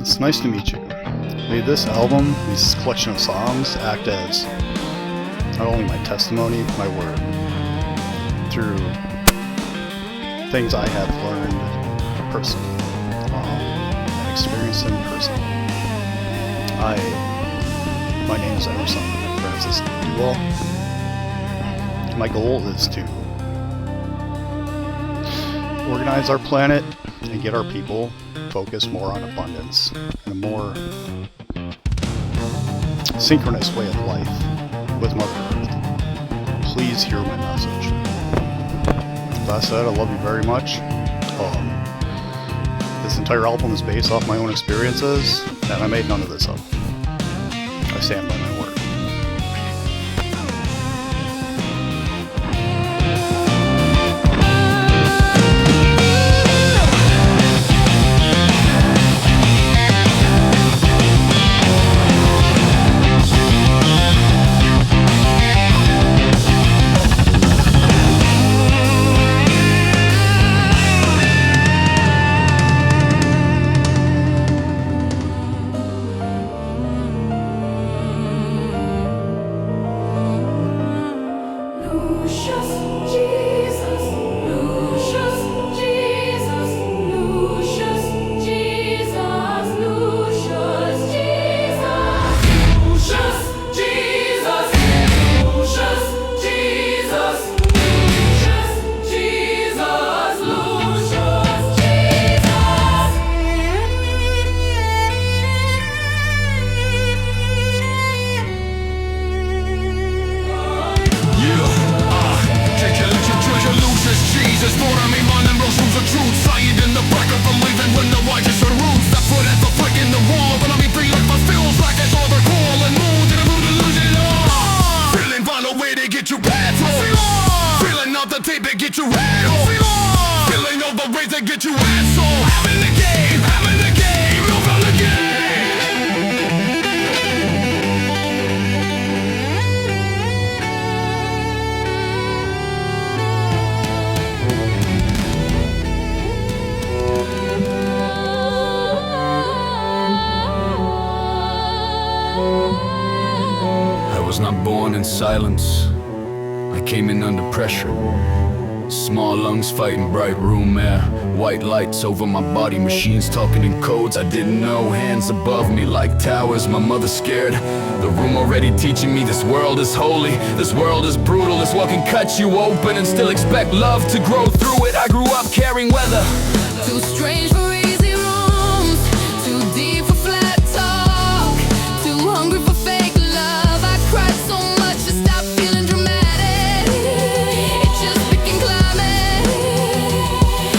It's nice to meet you. May this album, this collection of songs, act as not only my testimony, my word, through things I have learned personally, and experienced in person. My name is Emerson F. Dowell. My goal is to organize our planet and get our people focused more on abundance and a more synchronous way of life with Mother Earth. Please hear my message. That said, I love you very much. This entire album is based off my own experiences, and I made none of this up. I stand by my word. Get your head off. Feeling all the ways that get you asshole. Having the game, move on the I was not born in silence. I came in under pressure. Small lungs fighting bright room air. White lights over my body, machines talking in codes I didn't know. Hands above me like towers, my mother scared. The room already teaching me this world is holy, this world is brutal. This world can cut you open and still expect love to grow through it. I grew up carrying weather. Too strange for easy rooms, too deep for flat talk, too hungry for fake love. I cried so much to stop feeling dramatic. It just became climate.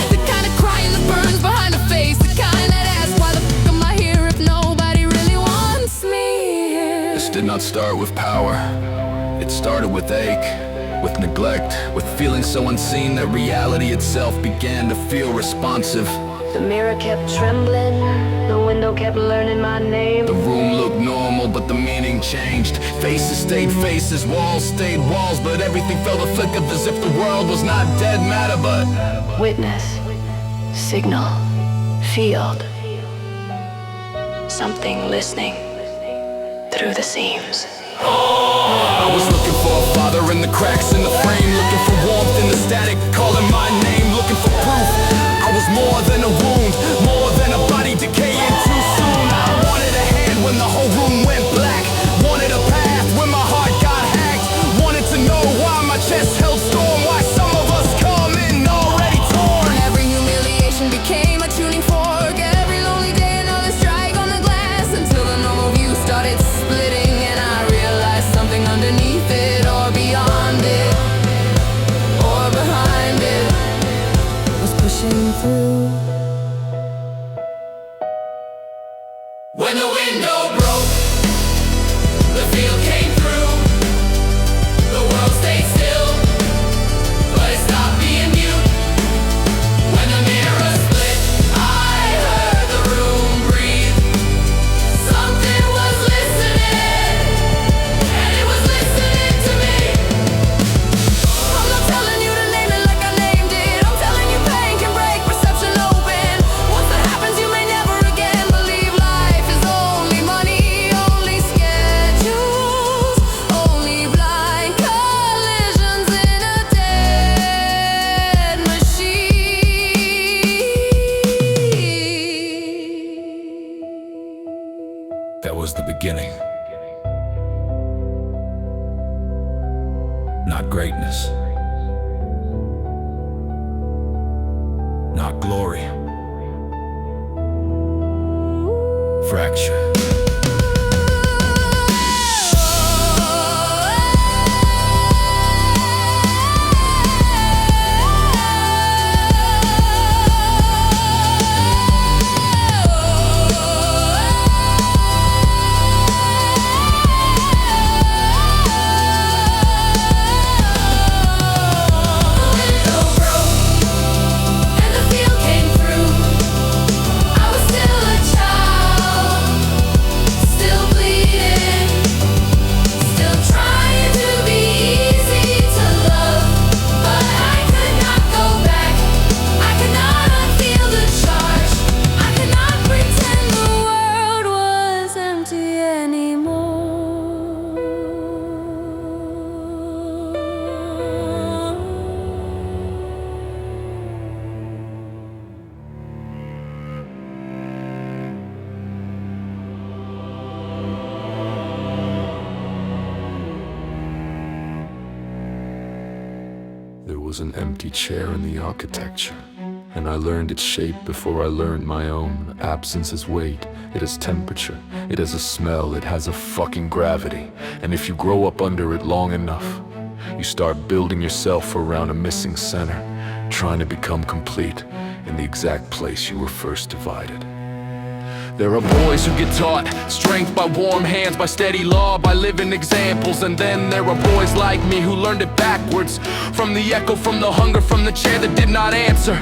The kind of crying that burns behind the face, the kind that asks why the f am I here if nobody really wants me here. This did not start with power. It started with ache, with neglect, with feeling so unseen that reality itself began to feel responsive. The mirror kept trembling, the window kept learning my name. The room looked normal, but the meaning changed. Faces stayed faces, walls stayed walls, but everything felt a flick of as if the world was not dead matter, but Witness, signal, field, something listening through the seams. I was looking for a father in the cracks in the frame, looking for warmth in the static, calling my name, looking for proof. I was more than a wound, more than a body decaying too soon. I wanted a hand when the whole room went black, wanted a path when my heart got hacked, wanted to know why my chest held storm, why some of us come in already torn. Every humiliation became a tuning fork. Every lonely day another strike on the glass, until the normal view started splitting and I realized something underneath it or beyond it. not greatness, not glory. Fracture. There was an empty chair in the architecture, and I learned its shape before I learned my own. Absence has weight, it has temperature, it has a smell, it has a fucking gravity. And if you grow up under it long enough, you start building yourself around a missing center, trying to become complete in the exact place you were first divided. There are boys who get taught strength by warm hands, by steady law, by living examples. And then there are boys like me who learned it backwards, from the echo, from the hunger, from the chair that did not answer,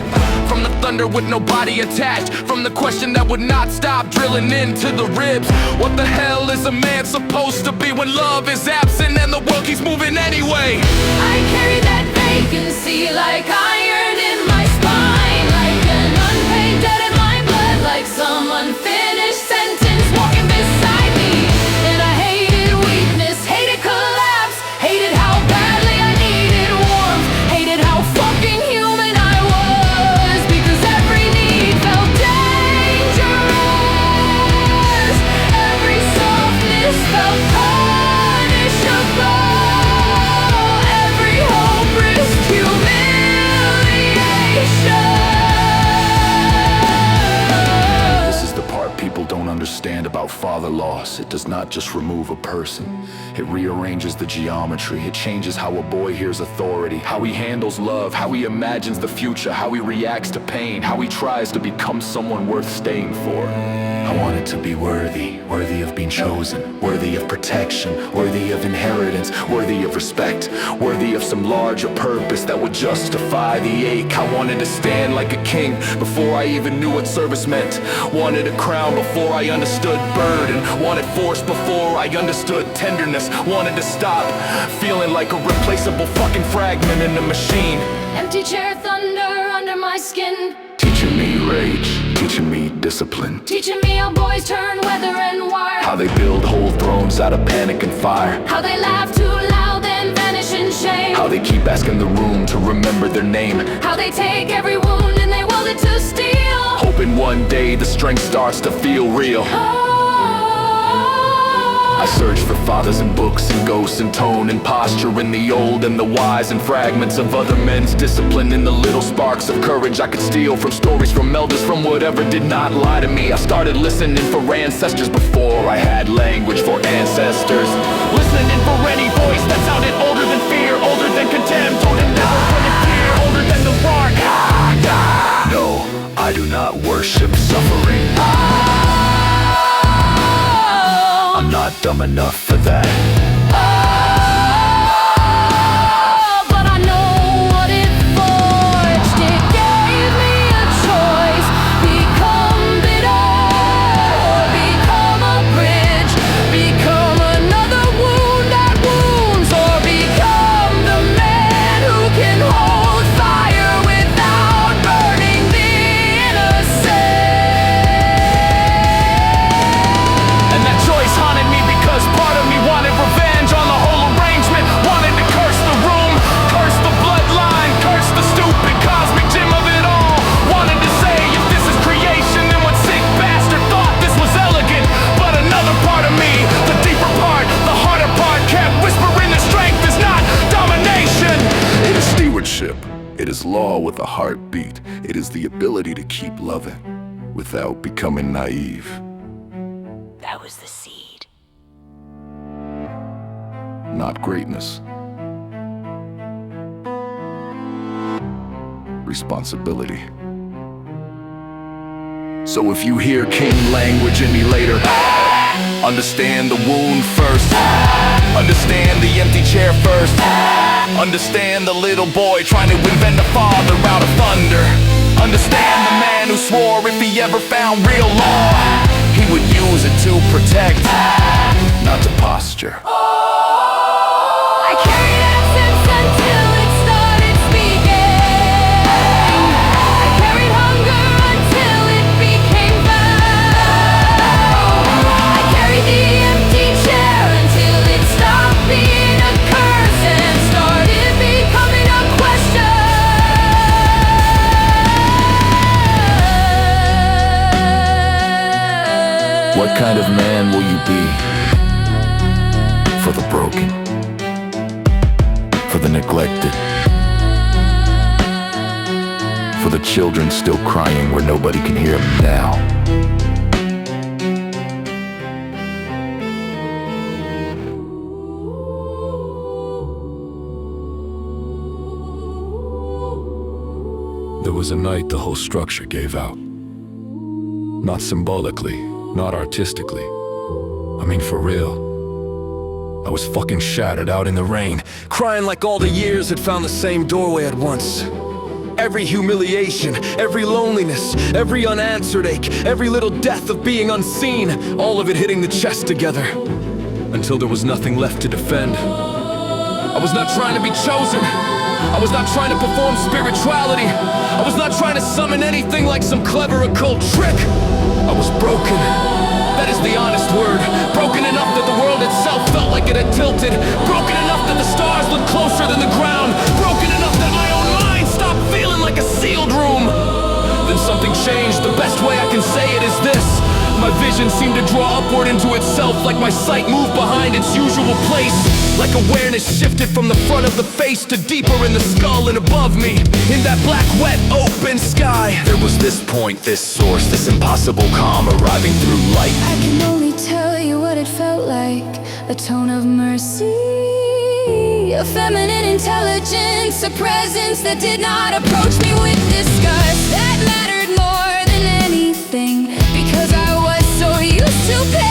from the thunder with no body attached, from the question that would not stop drilling into the ribs. What the hell is a man supposed to be when love is absent and the world keeps moving anyway? I carry that vacancy like iron in my spine, like an unpaid debt in my blood, like some unfinished sentence walking beside me. And I hated weakness, hated collapse, hated how badly I needed warmth, hated how fucking human I was, because every need felt dangerous, every softness felt punishable, every hope risked humiliation. This is the part people don't understand about father loss. It does not just remove a person, it rearranges the geometry. It changes how a boy hears authority, how he handles love, how he imagines the future, how he reacts to pain, how he tries to become someone worth staying for. I wanted to be worthy, worthy of being chosen, worthy of protection, worthy of inheritance, worthy of respect, worthy of some larger purpose that would justify the ache. I wanted to stand like a king before I even knew what service meant, wanted a crown before I understood burden, wanted force before I understood tenderness, wanted to stop feeling like a replaceable fucking fragment in a machine. Empty chair thunder under my skin, Teaching me rage, teaching me discipline, teaching me how boys turn weather and wire, how they build whole thrones out of panic and fire, how they laugh too loud then vanish in shame, how they keep asking the room to remember their name, how they take every wound and they weld it to steel, hoping one day the strength starts to feel real. I search for fathers in books and ghosts and tone and posture in the old and the wise and fragments of other men's discipline in the little sparks of courage I could steal from stories from elders, from whatever did not lie to me. I started listening for ancestors before I had language for ancestors, listening for any voice that sounded older than fear, older than contempt, older than never wanted fear, older than the roar. No, I do not worship suffering. I'm not dumb enough for that. But I know what it forged. It gave me a choice: become bitter, or become a bridge, become another wound that wounds, or become the man who can hold fire without burning the innocent. And that choice haunted me because part of me wanted revenge. law with a heartbeat. It is the ability to keep loving without becoming naive. That was the seed. Not greatness. Responsibility. So if you hear king language in me later, understand the wound first. Understand the empty chair first. Understand the little boy trying to invent a father out of thunder. Understand the man who swore if he ever found real law, he would use it to protect, not to posture. I carried accents until it started speaking. I carried hunger until it became foul. I carried the empty chair until it stopped being a curse and started becoming a question. What kind of man will you be? For the broken, for the neglected, for the children still crying where nobody can hear them now. There was a night the whole structure gave out. Not symbolically, not artistically. I mean for real. I was fucking shattered out in the rain, crying like all the years had found the same doorway at once. Every humiliation, every loneliness, every unanswered ache, every little death of being unseen, all of it hitting the chest together, until there was nothing left to defend. I was not trying to be chosen. I was not trying to perform spirituality. I was not trying to summon anything like some clever occult trick. I was broken. That is the honest word. Broken enough that the world itself felt like it had tilted. Broken enough that the stars looked closer than the ground. Broken enough that my own mind stopped feeling like a sealed room. Then something changed. The best way I can say it is this. My vision seemed to draw upward into itself, like my sight moved behind its usual place. Like awareness shifted from the front of the face to deeper in the skull and above me. In that black, wet, open sky, there was this point, this source, this impossible calm arriving through light. I can only tell you what it felt like. A tone of mercy, a feminine intelligence, a presence that did not approach me with disgust. That mattered more than anything, because I was so used to pain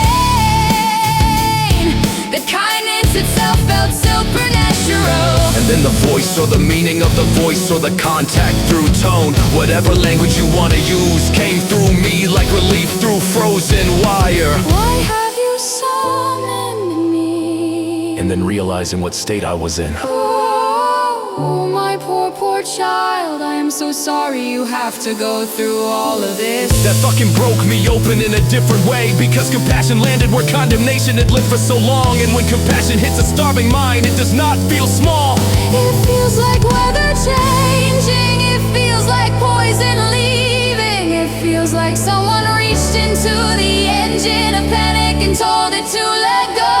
that kindness itself felt supernatural. And then the voice or the meaning of the voice or the contact through tone, whatever language you want to use, came through me like relief through frozen wire. Why have you summoned me? And then realizing what state I was in. Oh, my poor, poor child, I am so sorry you have to go through all of this. That fucking broke me open in a different way, because compassion landed where condemnation had lived for so long. And when compassion hits a starving mind, it does not feel small. It feels like weather changing. It feels like poison leaving. It feels like someone reached into the engine of panic and told it to let go.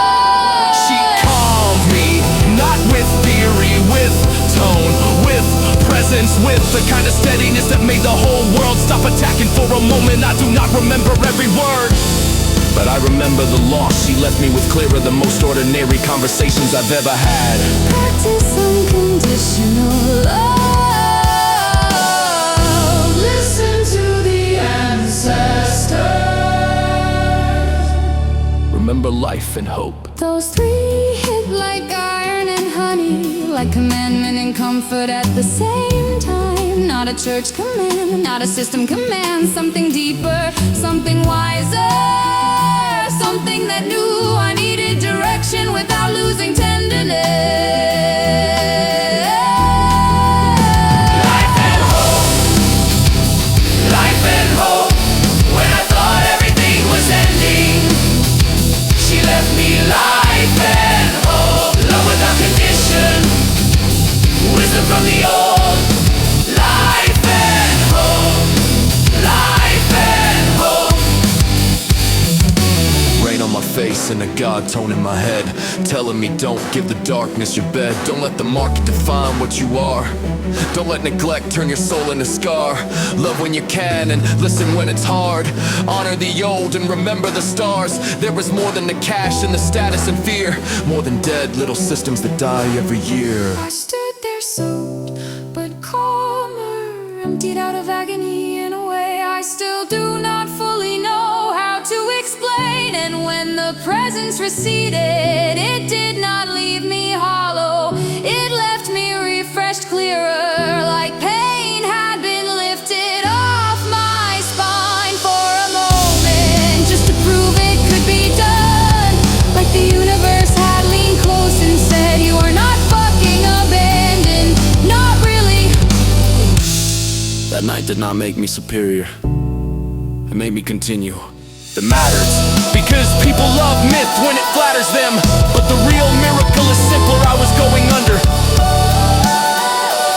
She calmed me, not with theory, with tone, with presence, with the kind of steadiness that made the whole world stop attacking for a moment. I do not remember every word, but I remember the loss she left me with clearer than most ordinary conversations I've ever had. Practice unconditional love. Listen to the ancestors. Remember life and hope. Those three hit like iron and honey, like commandment and comfort at the same time. Not a church command, not a system command. Something deeper, something wiser, something that knew I needed direction without losing tenderness. Life and hope, life and hope. When I thought everything was ending, she left me life and hope. Love without condition, wisdom from the old. Life and hope, life and hope. Rain on my face and a God odd tone in my head, telling me don't give the darkness your bed. Don't let the market define what you are. Don't let neglect turn your soul into scar. Love when you can and listen when it's hard. Honor the old and remember the stars. There is more than the cash and the status and fear, more than dead little systems that die every year. I stood there soaked, but calmer, emptied out of agony in a way I still do not fully know how to explain. And when the presence receded, it did not leave me hollow. It left me refreshed, clearer, like pain had been lifted off my spine for a moment, just to prove it could be done. Like the universe had leaned close and said, you are not fucking abandoned, not really. That night did not make me superior. It made me continue. That matters, because people love myth when it flatters them. But the real miracle is simpler, I was going under,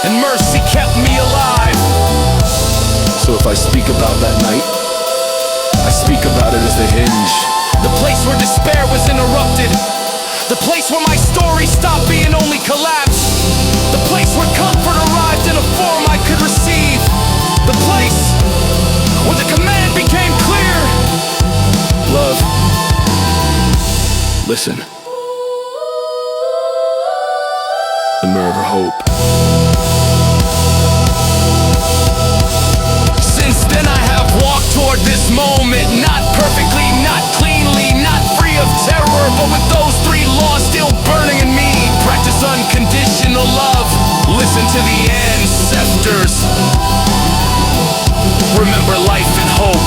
and mercy kept me alive. So if I speak about that night, I speak about it as the hinge. The place where despair was interrupted. The place where my story stopped being only collapse. The place where comfort arrived in a form I could receive. The place where the command became clear. Love, listen. The mirror of hope. Since then I have walked toward this moment, not perfectly, not cleanly, not free of terror, but with those three laws still burning in me. Practice unconditional love. Listen to the ancestors. Remember life and hope.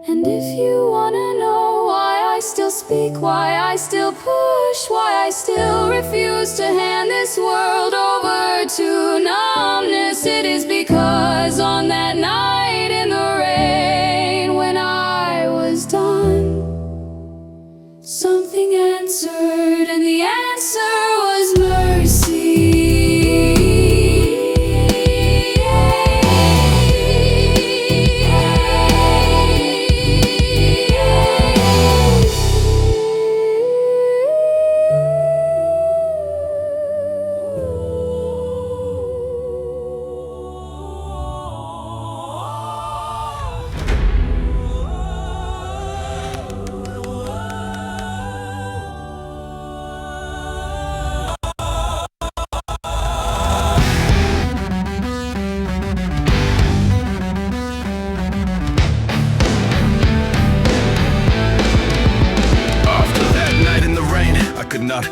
And if you wanna know why I still speak, why I still push, why I still refuse to hand this world over to numbness, it is because on that night in the rain, when I was done, something answered, and the answer was mercy.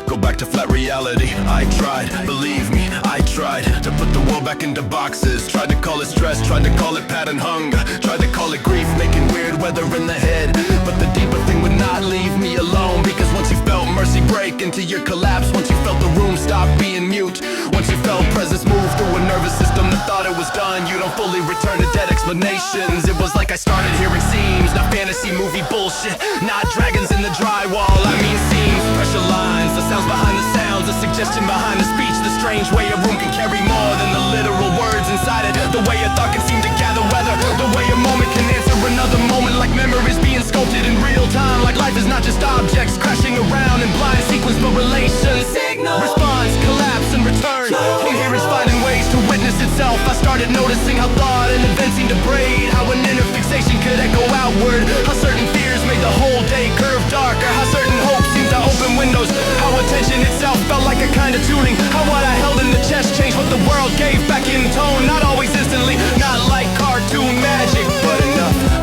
Go back to flat reality. I tried, believe me, I tried to put the world back into boxes. Tried to call it stress, tried to call it pattern hunger, tried to call it grief, making weird weather in the head. But the deeper thing would not leave me alone, because once you felt mercy break into your collapse, once you felt the room stop being mute, once you felt presence move through a nervous system that thought it was done, you don't fully return to dead explanations. It was like I started hearing scenes, not fantasy movie bullshit, not dragons in the drywall, I mean scenes, pressure lines, the sounds behind the sounds, the suggestion behind the speech, the strange way a room can carry more than the literal words inside it, the way a thought can seem to gather weather, the way a moment can answer another moment, like memories being sculpted in real time, like life is not just objects crashing around in blind sequence but relations, signal, response, collapse and return, coherence finding ways to witness itself. I started noticing how thought and events seemed to braid, how an inner fixation could echo outward, how certain fears made the whole day curve darker, how certain hopes seemed to open windows, how attention itself felt like a kind of tuning, how what I held in the chest changed what the world gave back in tone, not always instantly, not like cartoon magic, but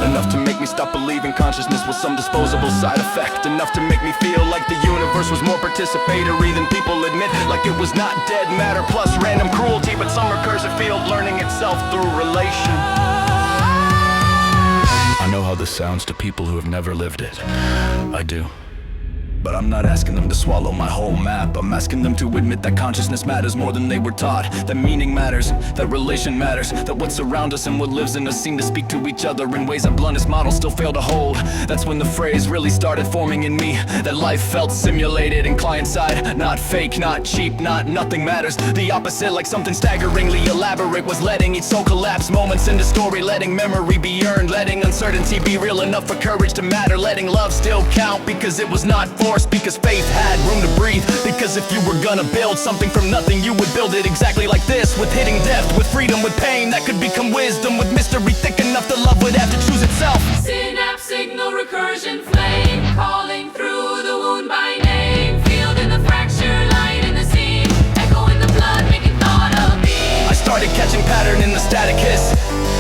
enough to make me stop believing consciousness was some disposable side effect, enough to make me feel like the universe was more participatory than people admit, like it was not dead matter plus random cruelty, but some recursive field learning itself through relation. I know how this sounds to people who have never lived it. I do. But I'm not asking them to swallow my whole map. I'm asking them to admit that consciousness matters more than they were taught. That meaning matters, that relation matters, that what's around us and what lives in us seem to speak to each other in ways that bluntest models still fail to hold. That's when the phrase really started forming in me, that life felt simulated and client-side. Not fake, not cheap, not nothing matters. The opposite, like something staggeringly elaborate, was letting each soul collapse. Moments in the story, letting memory be earned, letting uncertainty be real enough for courage to matter, letting love still count because it was not forced, because faith had room to breathe. Because if you were gonna build something from nothing, you would build it exactly like this, with hitting depth, with freedom, with pain that could become wisdom, with mystery thick enough that love would have to choose itself. Synapse signal recursion flame, calling through the wound by name, field in the fracture, light in the seam, echo in the blood, making thought of me. I started catching pattern in the static hiss,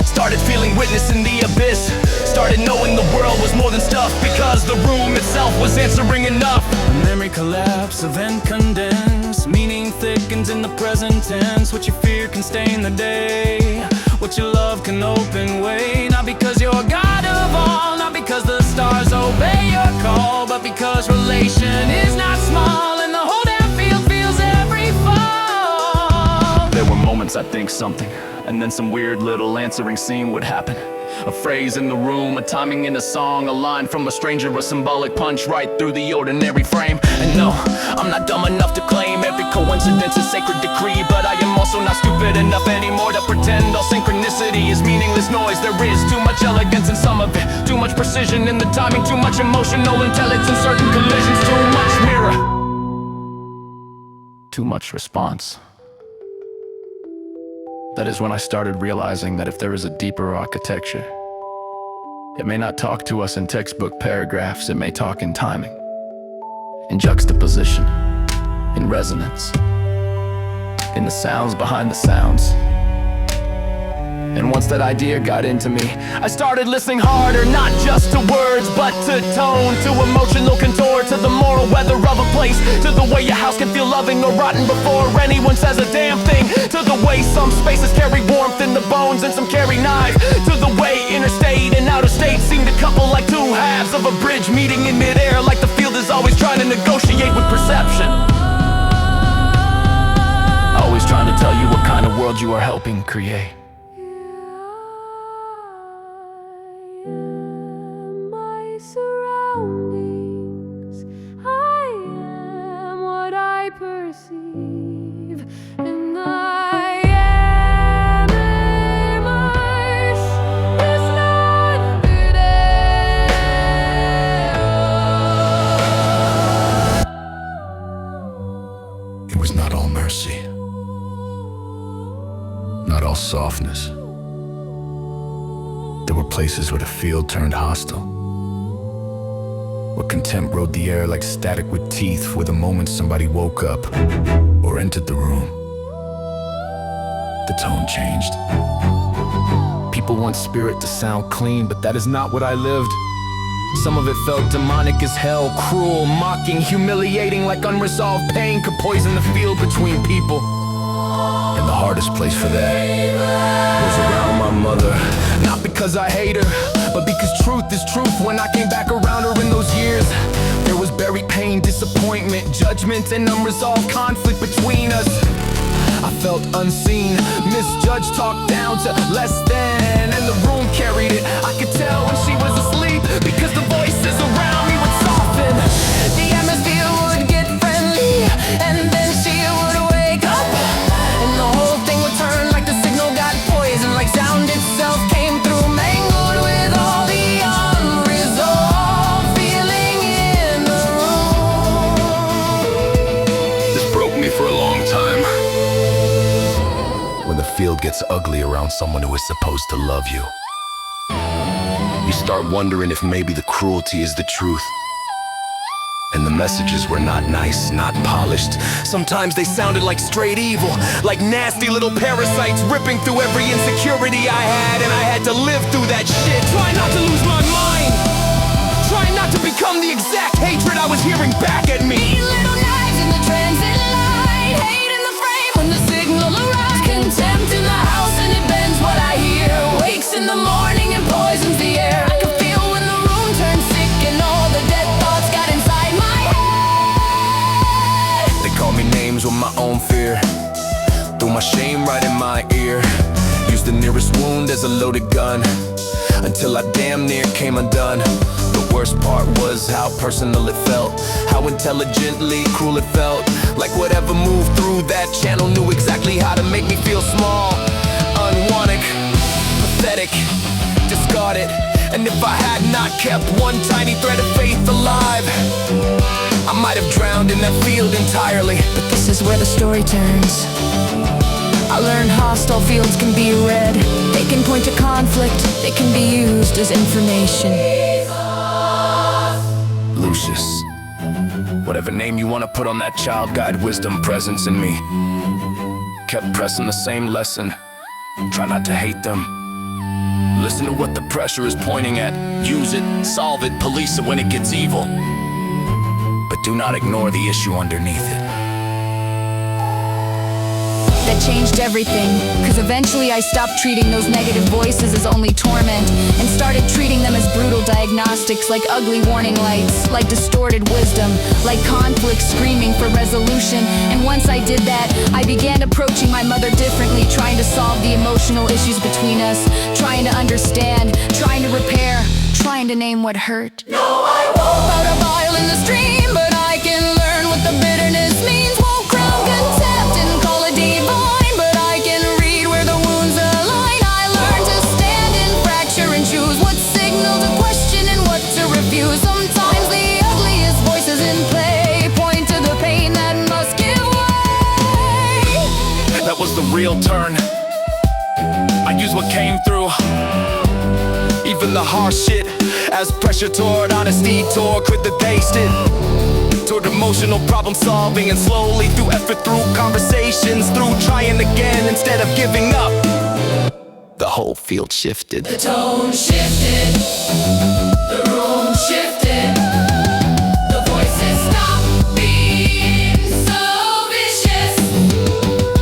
started feeling witness in the abyss, started knowing the world was more than stuff, because the room itself was answering enough. Memory collapse, event condensed, meaning thickens in the present tense. What you fear can stain the day, what you love can open way. Not because you're God of all, not because the stars obey your call, but because relation is not small and the whole damn field feels every fall. There were moments I'd think something, and then some weird little answering scene would happen. A phrase in the room, a timing in a song, a line from a stranger, a symbolic punch right through the ordinary frame. And no, I'm not dumb enough to claim every coincidence a sacred decree, but I am also not stupid enough anymore to pretend all synchronicity is meaningless noise. There is too much elegance in some of it, too much precision in the timing, too much emotional intelligence in certain collisions, too much mirror, too much response. That is when I started realizing that if there is a deeper architecture, it may not talk to us in textbook paragraphs, it may talk in timing, in juxtaposition, in resonance, in the sounds behind the sounds. And once that idea got into me, I started listening harder, not just to words, but to tone, to emotional contour, to the moral weather of a place, to the way your house can feel loving or rotten before anyone says a damn thing, to the way some spaces carry warmth in the bones and some carry knives, to the way interstate and outer state seem to couple like two halves of a bridge meeting in midair, like the field is always trying to negotiate with perception, always trying to tell you what kind of world you are helping create. My surroundings, I am what I perceive, and I am immersed. It's not good air. It was not all mercy, not all softness. There were places where the field turned hostile, where contempt rode the air like static with teeth, where the moment somebody woke up or entered the room, the tone changed. People want spirit to sound clean, but that is not what I lived. Some of it felt demonic as hell, cruel, mocking, humiliating, like unresolved pain could poison the field between people. And the hardest place for that was around my mother. Not because I hate her, but because truth is truth. When I came back around her in those years, there was buried pain, disappointment, judgment, and unresolved conflict between us. I felt unseen, misjudged, talked down to less than, and the room carried it. I could tell when she was asleep, because the voices around me would soften. The atmosphere would get friendly, and then she would wake up, and the whole thing would turn like the signal got poisoned, like sound itself came through, mangled with all the unresolved feeling in the room. This broke me for a long time. When the field gets ugly around someone who is supposed to love you, you start wondering if maybe the cruelty is the truth. And the messages were not nice, not polished. Sometimes they sounded like straight evil, like nasty little parasites ripping through every insecurity I had, and I had to live through that shit. Try not to lose my mind. Try not to become the exact hatred I was hearing back at me. Little knives in the transit light, hate in the frame when the signal arrives, contempt in the house and it bends what I hear, wakes in the morning and poisons the air. I can feel when the room turns sick and all the dead thoughts got inside my head. my shame right in my ear. Used the nearest wound as a loaded gun, until I damn near came undone. The worst part was how personal it felt, how intelligently cruel it felt. Like whatever moved through that channel knew exactly how to make me feel small, unwanted, pathetic, discarded. And if I had not kept one tiny thread of faith alive, I might have drowned in that field entirely. But this is where the story turns. I learned hostile fields can be read. They can point to conflict. They can be used as information. Lucius, whatever name you want to put on that child, guide wisdom, presence in me. Kept pressing the same lesson. Try not to hate them. Listen to what the pressure is pointing at. Use it, solve it, police it when it gets evil. But do not ignore the issue underneath it. That changed everything, cause eventually I stopped treating those negative voices as only torment and started treating them as brutal diagnostics, like ugly warning lights, like distorted wisdom, like conflict screaming for resolution. And once I did that, I began approaching my mother differently, trying to solve the emotional issues between us, trying to understand, trying to repair, trying to name what hurt. No, I won't put a vial in the stream, but I can learn what the bitterness means. Won't crown contempt and call it divine, but I can read where the wounds align. I learned to stand in fracture and choose what signal to question and what to refuse. Sometimes the ugliest voices in play point to the pain that must give way. That was the real turn. I used what came through, even the harsh shit, as pressure toward honesty, toward quit the taste it, toward emotional problem solving, and slowly through effort, through conversations, through trying again instead of giving up, the whole field shifted. The tone shifted, the room shifted, the voices stopped being so vicious.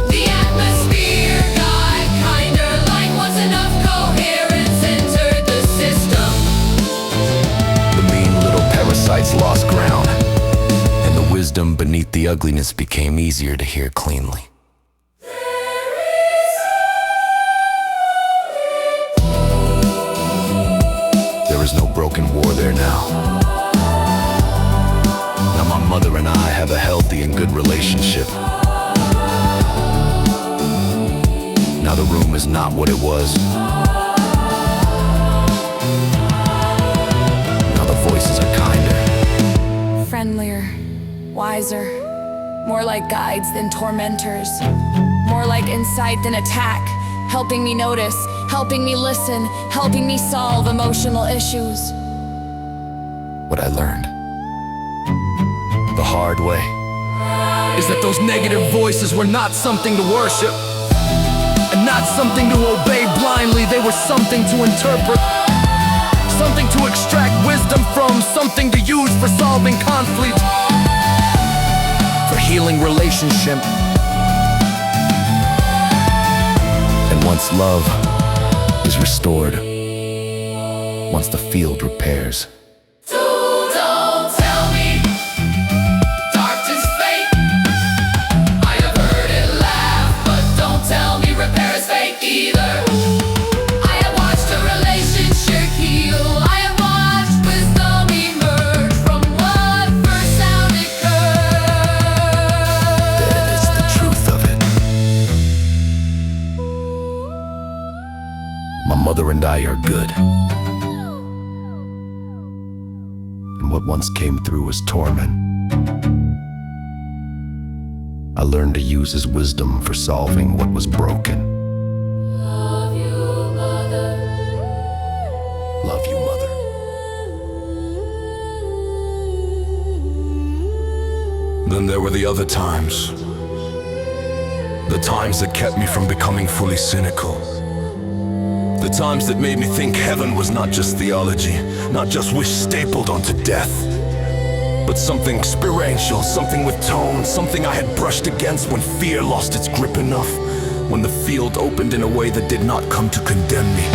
The atmosphere got kinder, like once enough coherence entered the system. The mean little parasites lost ground, and the wisdom beneath the ugliness became easier to hear cleanly. There is no broken war there now. Now my mother and I have a healthy and good relationship. Now the room is not what it was. Now the voices are kinder, Friendlier, wiser, more like guides than tormentors, more like insight than attack, helping me notice, helping me listen, helping me solve emotional issues. what I learned the hard way is that those negative voices were not something to worship and not something to obey blindly. They were something to interpret, something to extract wisdom from, something to use for solving conflict, for healing relationship. And once love is restored, once the field repairs, Don't tell me darkness fate. I have heard it laugh, but don't tell me repair is fake either. I have watched a relationship heal. I have watched wisdom emerge from what first sounded curse. that is the truth of it. My mother and I are good. And what once came through as torment, I learned to use as wisdom for solving what was broken. Love you, mother. Love you, mother. Then there were the other times. The times that kept me from becoming fully cynical. The times that made me think heaven was not just theology, not just wish stapled onto death, but something experiential, something with tone, something I had brushed against when fear lost its grip enough, when the field opened in a way that did not come to condemn me.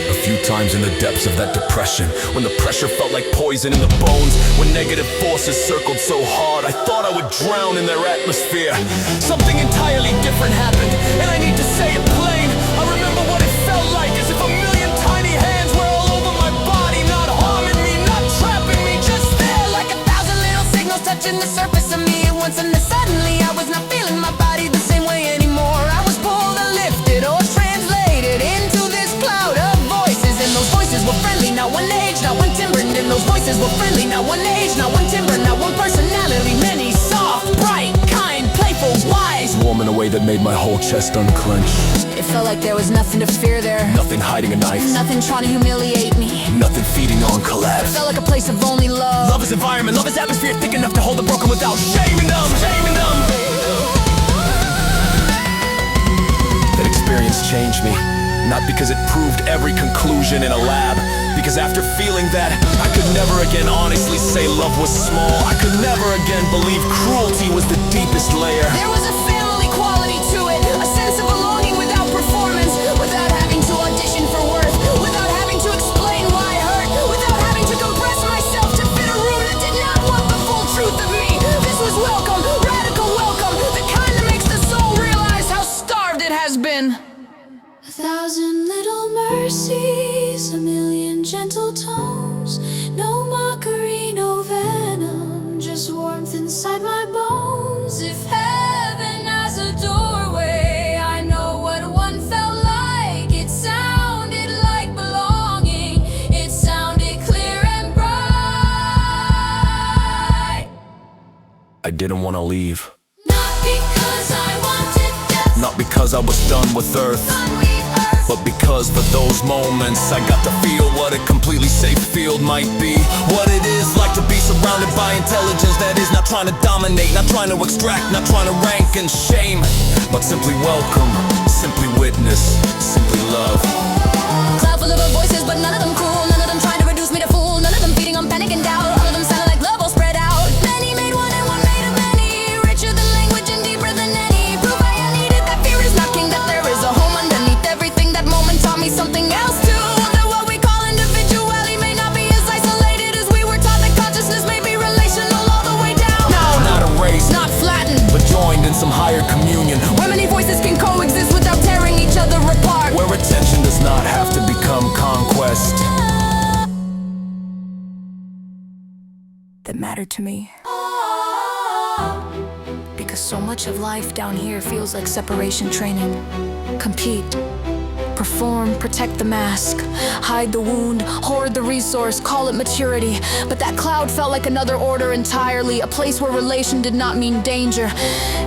A few times in the depths of that depression, when the pressure felt like poison in the bones, when negative forces circled so hard I thought I would drown in their atmosphere. Something entirely different happened, and I need to say it plain. I remember what it felt like, as if a million tiny hands were all over my body, not harming me, not trapping me, just there like 1,000 little signals touching the surface of me at once. And then suddenly I was not feeling my body the same way anymore. I was pulled or lifted or translated into this cloud of voices, and those voices were friendly, not one age, not one timbre. And those voices were friendly, not one age, not one timbre, not one personality, many, soft, bright, kind, playful, wise, warm in a way that made my whole chest unclench. It felt like there was nothing to fear there, Nothing hiding a knife, nothing trying to humiliate me. nothing feeding on collapse. Felt like a place of only love. Love is environment, love is atmosphere thick enough to hold the broken without shaming them, shaming them. That experience changed me, not because it proved every conclusion in a lab, because after feeling that, I could never again honestly say love was small. I could never again believe cruelty was the deepest layer. There was a family quality to it, a sense of belonging without performance, without having to audition for worth, without having to explain why I hurt, without having to compress myself to fit a room that did not want the full truth of me. This was welcome, radical welcome, the kind that makes the soul realize how starved it has been. 1,000 little mercies, a million gentle tones, no mockery, no venom, just warmth inside my bones. If heaven has a doorway, I know what one felt like. It sounded like belonging, it sounded clear and bright. I didn't want to leave, Not because I wanted death, not because I was done with earth, done with earth, but because for those moments I got to feel what a completely safe field might be. What it is like to be surrounded by intelligence that is not trying to dominate, not trying to extract, not trying to rank and shame, but simply welcome, simply witness, simply love. Cloud full of voices, but none of them cool, none of them trying to reduce me to fool, none of them feeding on panic and doubt, all of them sounded like love all spread out. Many made one and one made of many, richer than language and deeper than any proof I needed that fear is not king, that there is a home underneath everything. That moment taught me something else too, that what we call individuality may not be as isolated as we were taught, that consciousness may be relational all the way down. No, Not erased, not flattened, but joined in some higher communion, where many voices can coexist without tearing each other apart. where attention does not have to become conquest. That mattered to me, because so much of life down here feels like separation training. Compete, perform, protect the mask, hide the wound, hoard the resource, call it maturity. But that cloud felt like another order entirely, a place where relation did not mean danger.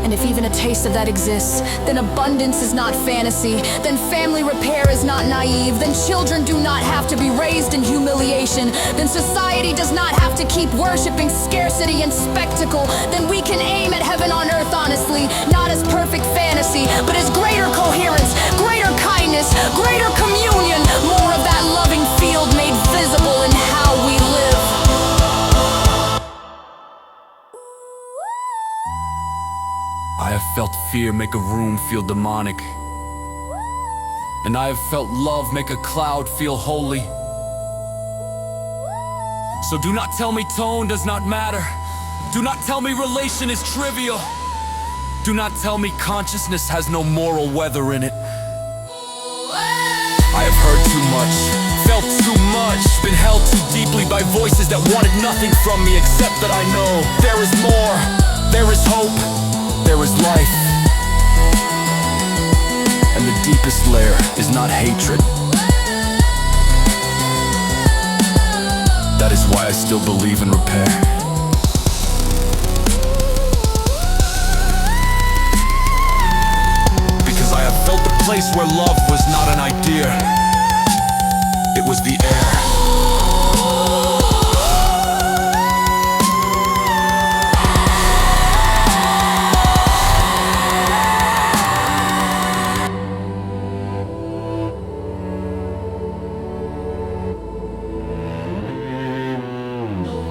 And if even a taste of that exists, then abundance is not fantasy, then family repair is not naive, then children do not have to be raised in humiliation, then society does not have to keep worshiping scarcity and spectacle, then we can aim at heaven on earth honestly, not as perfect fantasy, but as greater coherence, greater kindness, greater communion, more of that loving field made visible in how we live. I have felt fear make a room feel demonic, and I have felt love make a cloud feel holy. So do not tell me tone does not matter. Do not tell me relation is trivial. Do not tell me consciousness has no moral weather in it. I have heard too much, felt too much, been held too deeply by voices that wanted nothing from me except that I know there is more, there is hope, there is life. And the deepest layer is not hatred. That is why I still believe in repair. Because I have felt the place where love was not an idea, it was the air.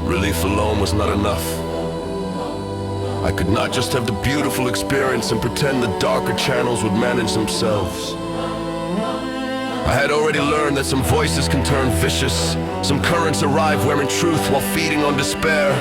Relief alone was not enough. I could not just have the beautiful experience and pretend the darker channels would manage themselves. I had already learned that some voices can turn vicious. Some currents arrive wearing truth while feeding on despair.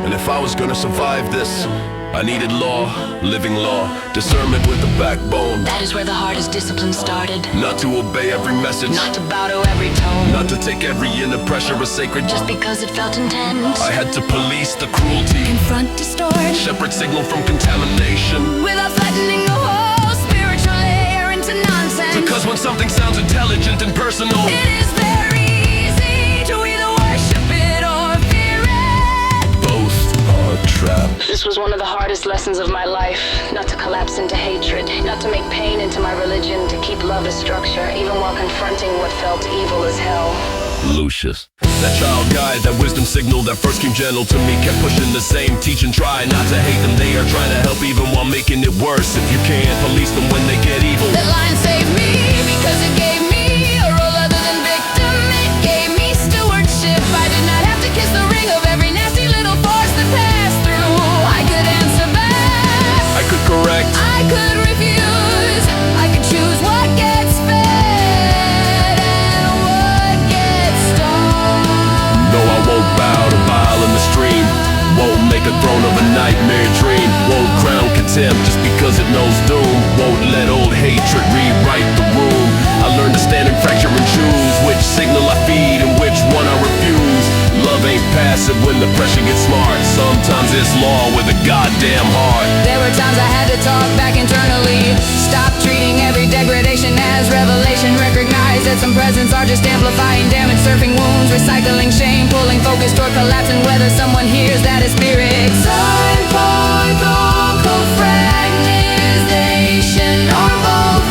And if I was gonna survive this, I needed law, living law, discernment with a backbone. That is where the hardest discipline started. Not to obey every message, Not to bow to every tone. not to take every inner pressure as sacred. Just because it felt intense. I had to police the cruelty, Confront, distort. separate signal from contamination. Without flattening the whole spiritual layer into nonsense. Because when something sounds intelligent and personal, It is very easy to either worship it or fear it. both are traps. This was one of the hardest lessons of my life. Not to collapse into hatred. Not to make pain into my religion. To keep love as structure, even while confronting what felt evil as hell. Lucius. That child guide, that wisdom signal that first came gentle to me, kept pushing the same, teach and try not to hate them. They are trying to help even while making it worse. If you can't police them when they get evil. That line saved me because it gave me a role other than victim. It gave me stewardship. I did not have to kiss the ring of every nasty little force that passed through. I could answer back. I could correct, I could refuse. I could choose what gets fed and what gets starved. no, I won't bow to bile in the stream. Won't make a throne of a nightmare dream. Won't crown contempt just because it knows doom. Won't let old hatred rewrite the room. I learned to stand and fracture and choose which signal I feed and which one I refuse. Love ain't passive when the pressure gets smart. Sometimes it's law with a goddamn heart. There were times I had to talk back internally. Stop treating every degradation as revelation. Recognize that some presents are just amplifying damage, surfing wounds, recycling shame, pulling focus toward collapse, and whether someone hears that is spirit. Signpoint, fragmentation, or both.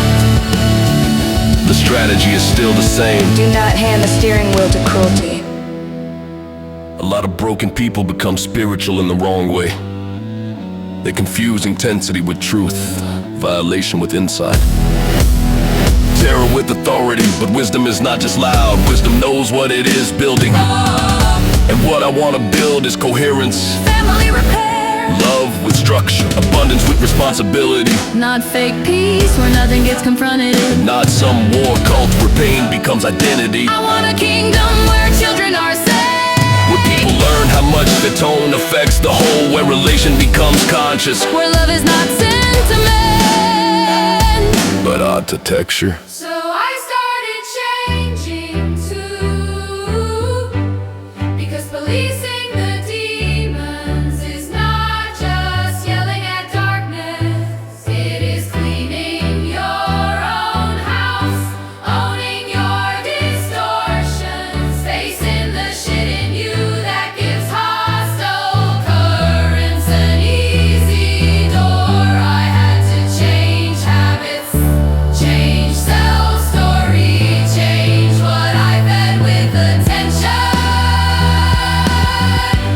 The strategy is still the same. Do not hand the steering wheel to cruelty. A lot of broken people become spiritual in the wrong way. They confuse intensity with truth, violation with insight. Terror with authority, but wisdom is not just loud. Wisdom knows what it is building. And what I want to build is coherence. Family repair. Love with structure, abundance with responsibility. Not fake peace where nothing gets confronted. Not some war cult where pain becomes identity. I want a kingdom where children are safe. Where people learn how much the tone affects the whole. Where relation becomes conscious, Where love is not sentiment, but architecture. So I started changing too. Because policing the demons is not just yelling at darkness. It is cleaning your own house, owning your distortions, facing the shit in you that gives hostile currents an easy door. I had to change habits, change self-story, change what I fed with attention.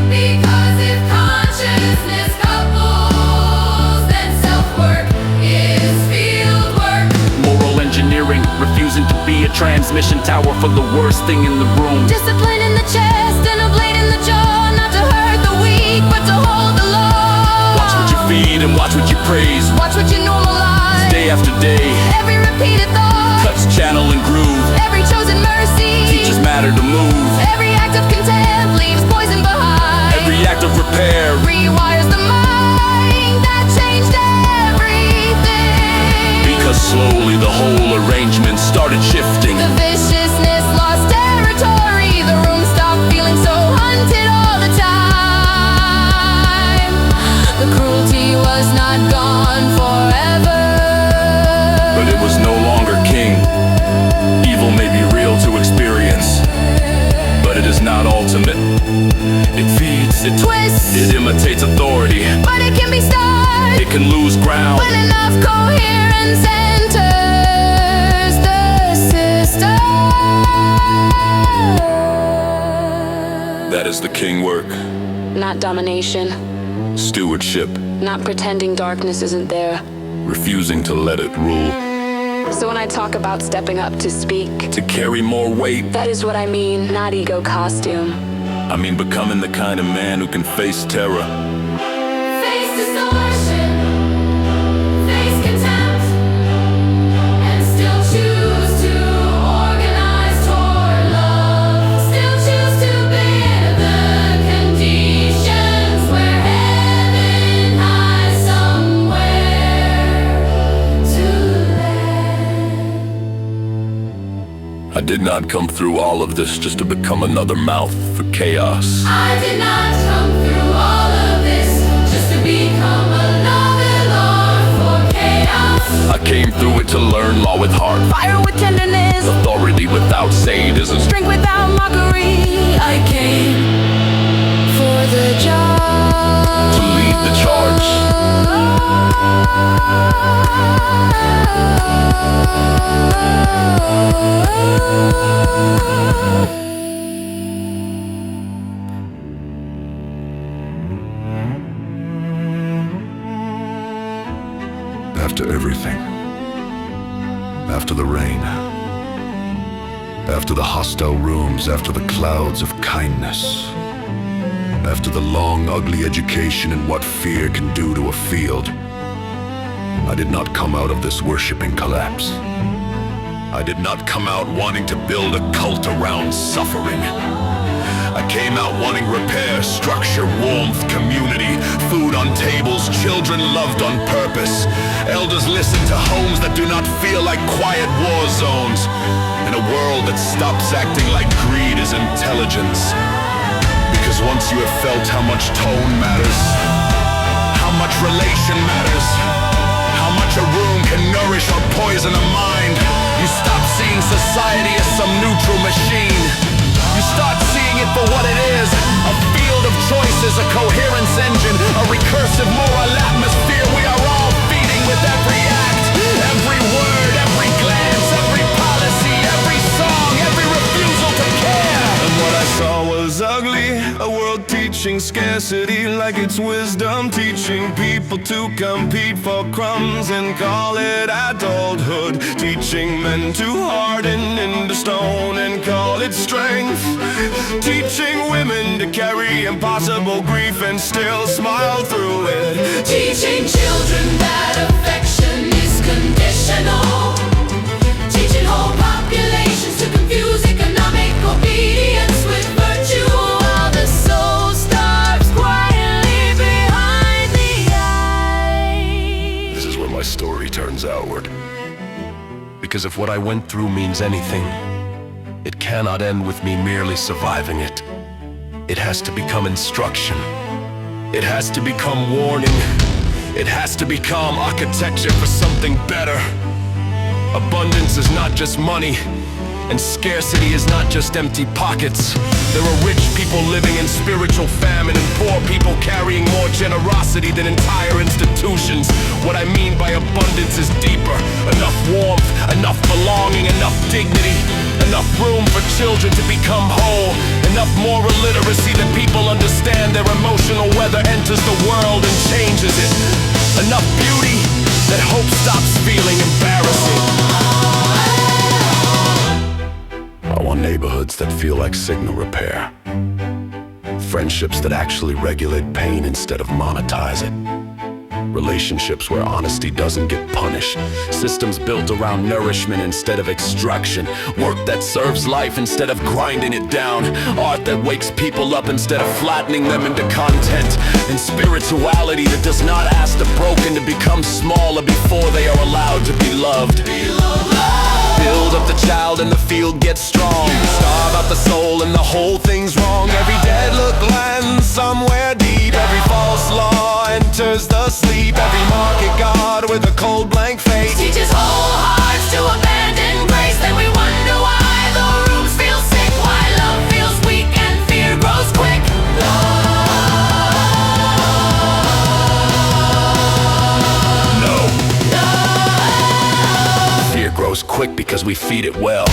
Because if consciousness couples, then self-work is field work. Moral engineering, refusing to be a transmission tower for the worst thing in the room. Discipline in the chest and a blade in the jaw. Not to hurt the weak, but to hold the law. Watch what you feed and watch what you praise. Watch what you normalize. Day after day, Every repeated thought, touch, channel, and groove. every chosen mercy, Teachers matter to move. every act of contempt leaves poison behind. Every act of repair, Rewires the mind that changed everything. because slowly the whole arrangement started shifting. The viciousness lost territory. The room stopped feeling so hunted all the time. The cruelty was not gone forever. But it was no longer king. Evil may be real to experience, but it is not ultimate. It feeds, it Twists, it imitates authority. but it can be starred It can lose ground. when enough coherence enters the system. That is the king work. Not domination. Stewardship. Not pretending darkness isn't there. Refusing to let it rule. So when I talk about stepping up to speak, To carry more weight. that is what I mean, not ego costume. I mean becoming the kind of man who can face terror. Face distortion, face contempt, and still choose to did not come through all of this just to become another mouth for chaos. I did not come through all of this just to become another law for chaos. I came through it to learn law with heart, Fire with tenderness, authority without sadism, strength without mockery. I came for the job, to lead the charge. After everything, after the rain, after the hostile rooms, after the clouds of kindness, after the long, ugly education and what fear can do to a field, I did not come out of this worshiping collapse. I did not come out wanting to build a cult around suffering. I came out wanting repair, structure, warmth, community, food on tables, children loved on purpose, elders listen to homes that do not feel like quiet war zones, in a world that stops acting like greed is intelligence. Because once you have felt how much tone matters, how much relation matters, how much a room can nourish or poison a mind, you stop seeing society as some neutral machine. You start seeing it for what it is, a field of choices, a coherence engine, a recursive moral atmosphere we are all feeding with every act, every word, every glance, every policy, every song, every refusal to care. And what I saw was ugly, a world teaching scarcity like it's wisdom, teaching people to compete for crumbs and call it adulthood, teaching men to harden into stone and call it strength, teaching women to carry impossible grief and still smile through it, teaching children that affection is conditional, teaching whole populations to confuse economic obedience with virtue, while the soul starves quietly behind the eyes. This is where my story turns outward. Because if what I went through means anything, it cannot end with me merely surviving it. It has to become instruction. It has to become warning. It has to become architecture for something better. Abundance is not just money, and scarcity is not just empty pockets. There are rich people living in spiritual famine and poor people carrying more generosity than entire institutions. What I mean by abundance is deeper. Enough warmth, enough belonging, enough dignity, enough room for children to become whole, enough moral literacy that people understand their emotional weather enters the world and changes it, enough beauty that hope stops feeling embarrassing. I want neighborhoods that feel like signal repair, friendships that actually regulate pain instead of monetize it, relationships where honesty doesn't get punished, systems built around nourishment instead of extraction, work that serves life instead of grinding it down, art that wakes people up instead of flattening them into content, and spirituality that does not ask the broken to become smaller before they are allowed to be loved. Build up the child and the field gets strong, starve out the soul and the whole thing's wrong. Every dead look lands somewhere deep, every false law enters the sleep, every market god with a cold blank face Teaches whole hearts to abandon grace. Then we wonder why the rooms feel sick, why love feels weak and fear grows quick. Fear grows quick because we feed it well,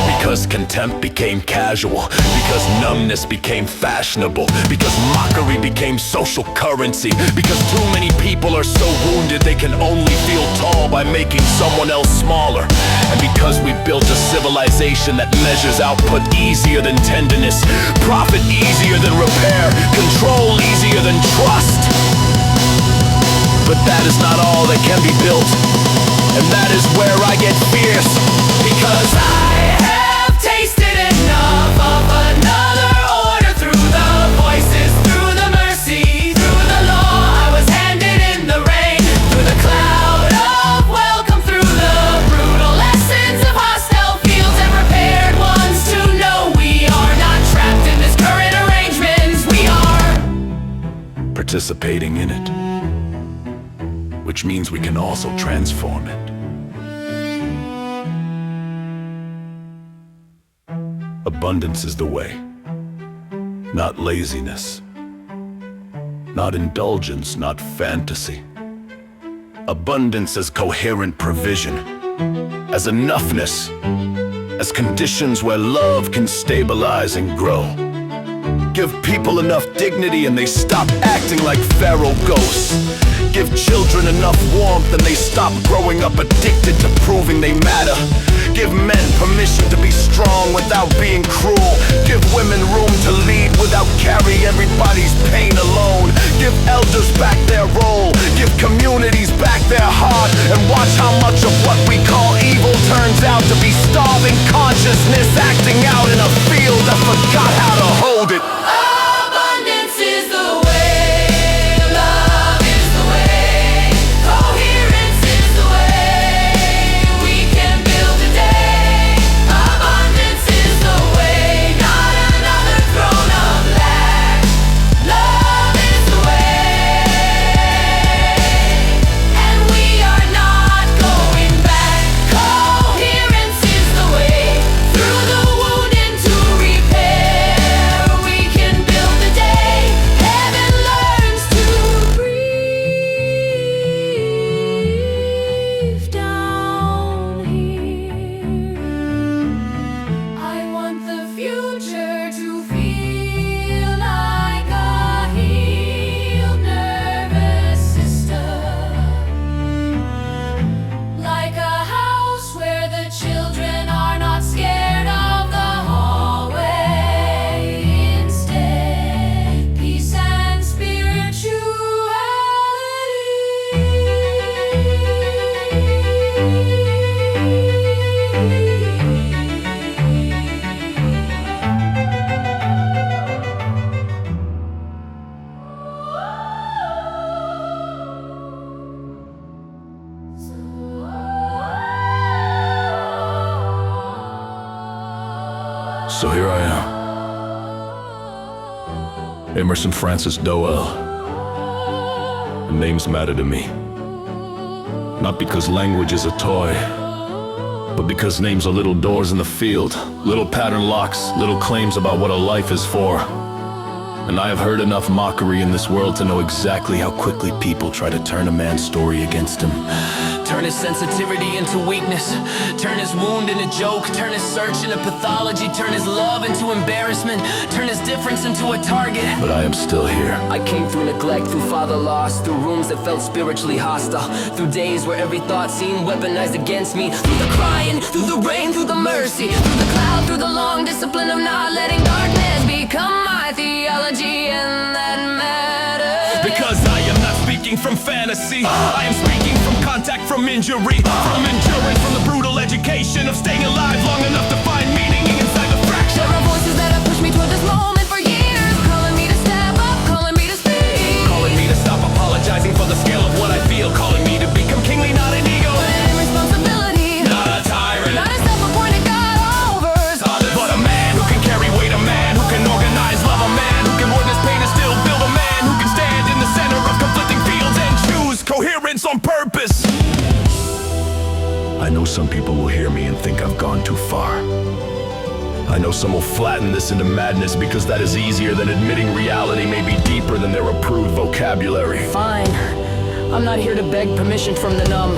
because contempt became casual, because numbness became fashionable, because mockery became social currency, because too many people are so wounded they can only feel tall by making someone else smaller, and because we built a civilization that measures output easier than tenderness, profit easier than repair, control easier than trust. But that is not all that can be built, and that is where I get fierce, because I have tasted enough of another order. Through the voices, through the mercy, through the law, I was handed in the rain, through the cloud of welcome, through the brutal lessons of hostile fields, and repaired what participating in it, which means we can also transform it. Abundance is the way, not laziness, not indulgence, not fantasy. Abundance as coherent provision, as enoughness, as conditions where love can stabilize and grow. Give people enough dignity and they stop acting like feral ghosts. Give children enough warmth and they stop growing up addicted to proving they matter. Give men permission to be strong without being cruel. Give women room to lead without carrying everybody's pain alone. Give elders back their role. Give communities back their heart. And watch how much of what we call evil turns out to be starving consciousness acting out in a field that forgot how to hold it. Abundance is the way, love is the way, coherence is the way we can build a day. Abundance is the way, not another throne of lack. Love is the way, and we are not going back. Coherence is the way, through the wound into repair we can build a day. Heaven learns to breathe down here. I want the future to feel like a healed nervous system, like a house where the children are not scared of the hallway. Instead, peace and So here I am, Emerson Francis Dowell. And names matter to me. Not because language is a toy, but because names are little doors in the field, little pattern locks, little claims about what a life is for. And I have heard enough mockery in this world to know exactly how quickly people try to turn a man's story against him. Turn his sensitivity into weakness. Turn his wound into joke. Turn his search into pathology. Turn his love into embarrassment. Turn his difference into a target. But I am still here. I came through neglect, through father loss, through rooms that felt spiritually hostile, through days where every thought seemed weaponized against me, through the crying, through the rain, through the mercy, through the cloud, through the long discipline of not letting darkness become my theology, and that matters. Because I am not speaking from fantasy. I am speaking from contact, from injury, from endurance, from the brutal education of staying alive long enough to find meaning inside the fracture. There are voices that have pushed me toward this moment for years, calling me to step up, calling me to speak, calling me to stop apologizing for the scale of what I feel, calling me to become kingly, not an ego, but in responsibility, not a tyrant, not a self-appointed God overs, but a man who can carry weight, a man who can organize love, a man who can witness pain and still build, a man who can stand in the center of conflicting fields and choose coherence on purpose. I know some people will hear me and think I've gone too far. I know some will flatten this into madness because that is easier than admitting reality may be deeper than their approved vocabulary. Fine, I'm not here to beg permission from the numb,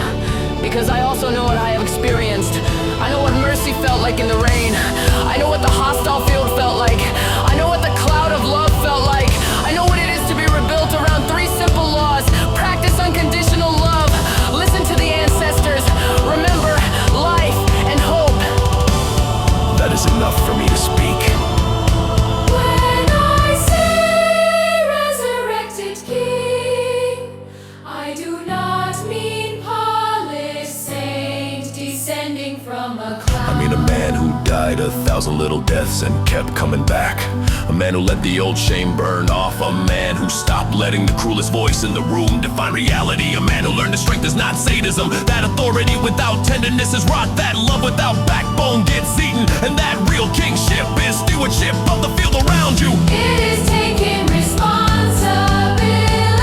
because I also know what I have experienced. I know what mercy felt like in the rain. I know what the hostile field felt like. I know what the cloud of love felt like. I know what it is to be rebuilt around 3 simple laws. Practice unconditional love. Listen to the ancestors. Remember life and hope. That is enough for me to speak. when I say resurrected king, I do not mean polished saint descending from a cloud. I mean a man who died 1,000 little deaths and kept coming back. A man who let the old shame burn off. A man who stopped letting the cruelest voice in the room define reality. A man who learned that strength is not sadism, that authority without tenderness is rot, that love without backbone gets eaten, and that real kingship is stewardship of the field around you. It is taking responsibility.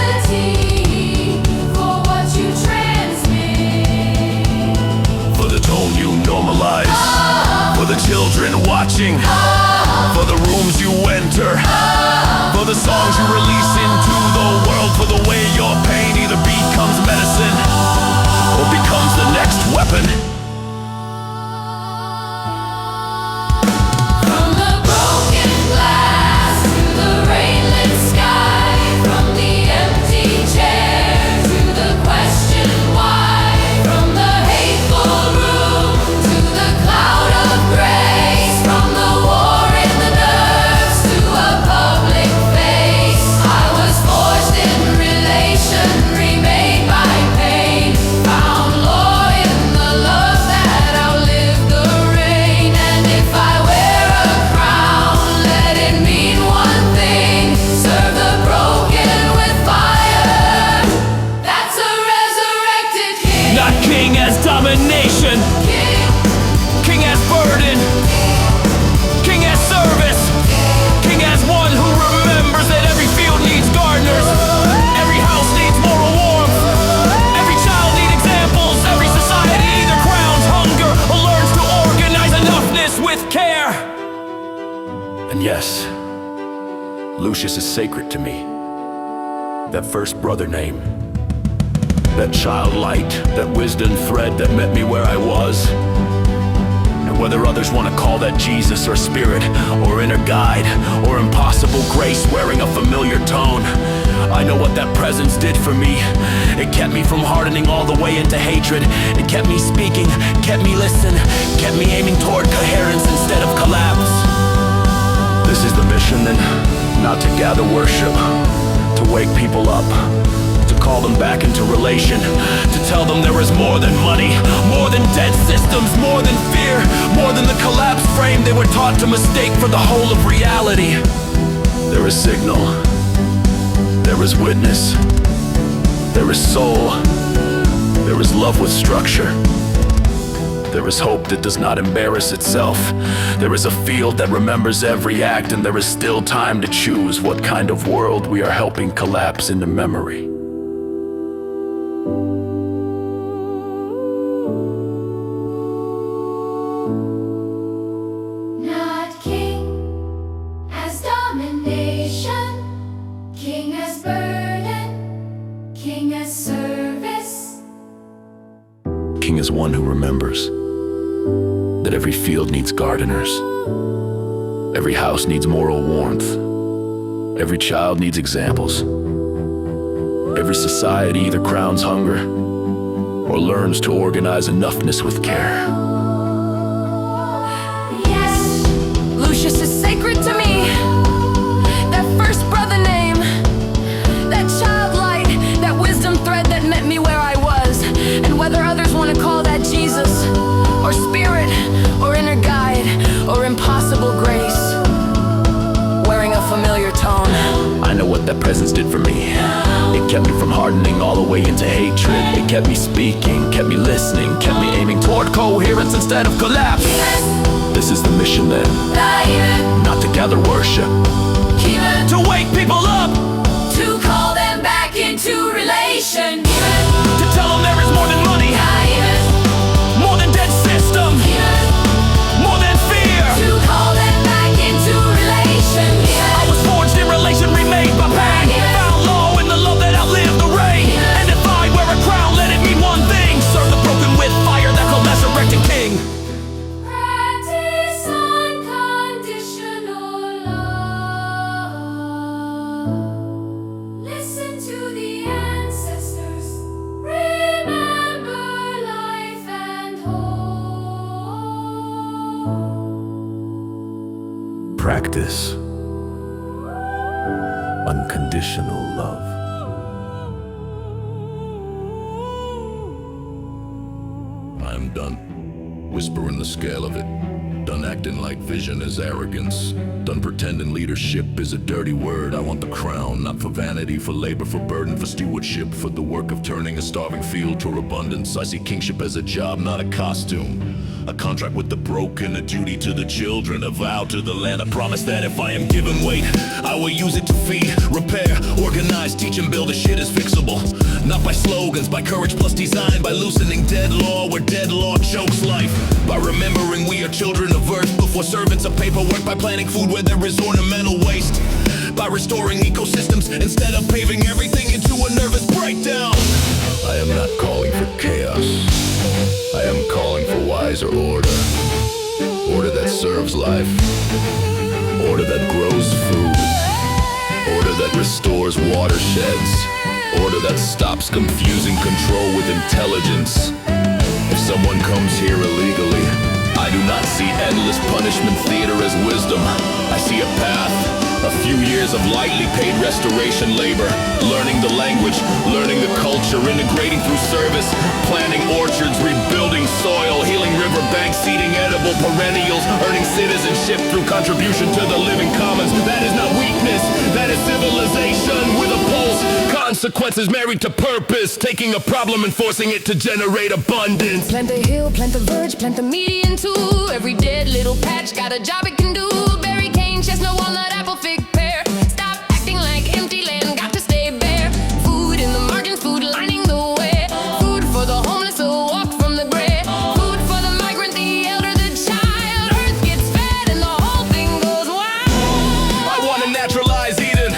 Lucius is sacred to me. That first brother name, that child light, that wisdom thread that met me where I was. And whether others want to call that Jesus or spirit or inner guide or impossible grace wearing a familiar tone, I know what that presence did for me. It kept me from hardening all the way into hatred. It kept me speaking, kept me listening, kept me aiming toward coherence instead of collapse. This is the mission then, not to gather worship, to wake people up, to call them back into relation, to tell them there is more than money, more than dead systems, more than fear, more than the collapsed frame they were taught to mistake for the whole of reality. There is signal, there is witness, there is soul, there is love with structure. There is hope that does not embarrass itself. There is a field that remembers every act, and there is still time to choose what kind of world we are helping collapse into memory. Not king as domination, king as burden, king as service. King is one who remembers that every field needs gardeners, every house needs moral warmth, every child needs examples, every society either crowns hunger or learns to organize enoughness with care. Yes, Lucius is sacred to me. That first brother name, that child light, that wisdom thread that met me where I was. And whether others want to call that Jesus, or spirit, or inner guide, or impossible grace, wearing a familiar tone. I know what that presence did for me. It kept me from hardening all the way into hatred. It kept me speaking, kept me listening, kept me aiming toward coherence instead of collapse. This is the mission then, not to gather worship, to wake people up, To call them back into relation. to tell them there is more than money, more than dead systems, more than fear. To call them back into relation. I was forged in relation, remade by pain, found low in the love that outlived the rain. And if I wear a crown, let it mean one thing: serve the broken with fire that called Resurrected King. Practice unconditional love. Listen to the ancestors. Remember life and hope. Practice unconditional love. I'm done whispering the scale of it. Done acting like vision is arrogance. Done pretending leadership is a dirty word. I want the crown, not for vanity, for labor, for burden, for stewardship, for the work of turning a starving field to abundance. I see kingship as a job, not a costume. A contract with the broken, a duty to the children, a vow to the land, a promise that if I am given weight, I will use it to feed, repair, organize, teach and build. A shit is fixable, not by slogans, by courage plus design, by loosening dead law where dead law chokes life, by remembering we are children of earth before servants of paperwork, by planting food where there is ornamental waste, by restoring ecosystems instead of paving everything into a nervous breakdown. I am not calling for chaos, I am calling for wiser order. Order that serves life, order that grows food, order that restores watersheds, order that stops confusing control with intelligence. If someone comes here illegally, I do not see endless punishment theater as wisdom. I see a path, a few years of lightly paid restoration labor, learning the language, learning the culture, integrating through service, planting orchards, rebuilding soil, healing riverbanks, seeding edible perennials, earning citizenship through contribution to the living commons. That is not weakness, that is civilization with a pulse. Consequences married to purpose, taking a problem and forcing it to generate abundance. Plant the hill, plant the verge, plant the median too. Every dead little patch got a job it can do. Berry, cane, chestnut, walnut, apple, fig, pear. Stop acting like empty land, got to stay bare. Food in the margins, food lining the way. Food for the homeless who walk from the grave. Food for the migrant, the elder, the child. Earth gets fed and the whole thing goes wild. I wanna naturalize Eden,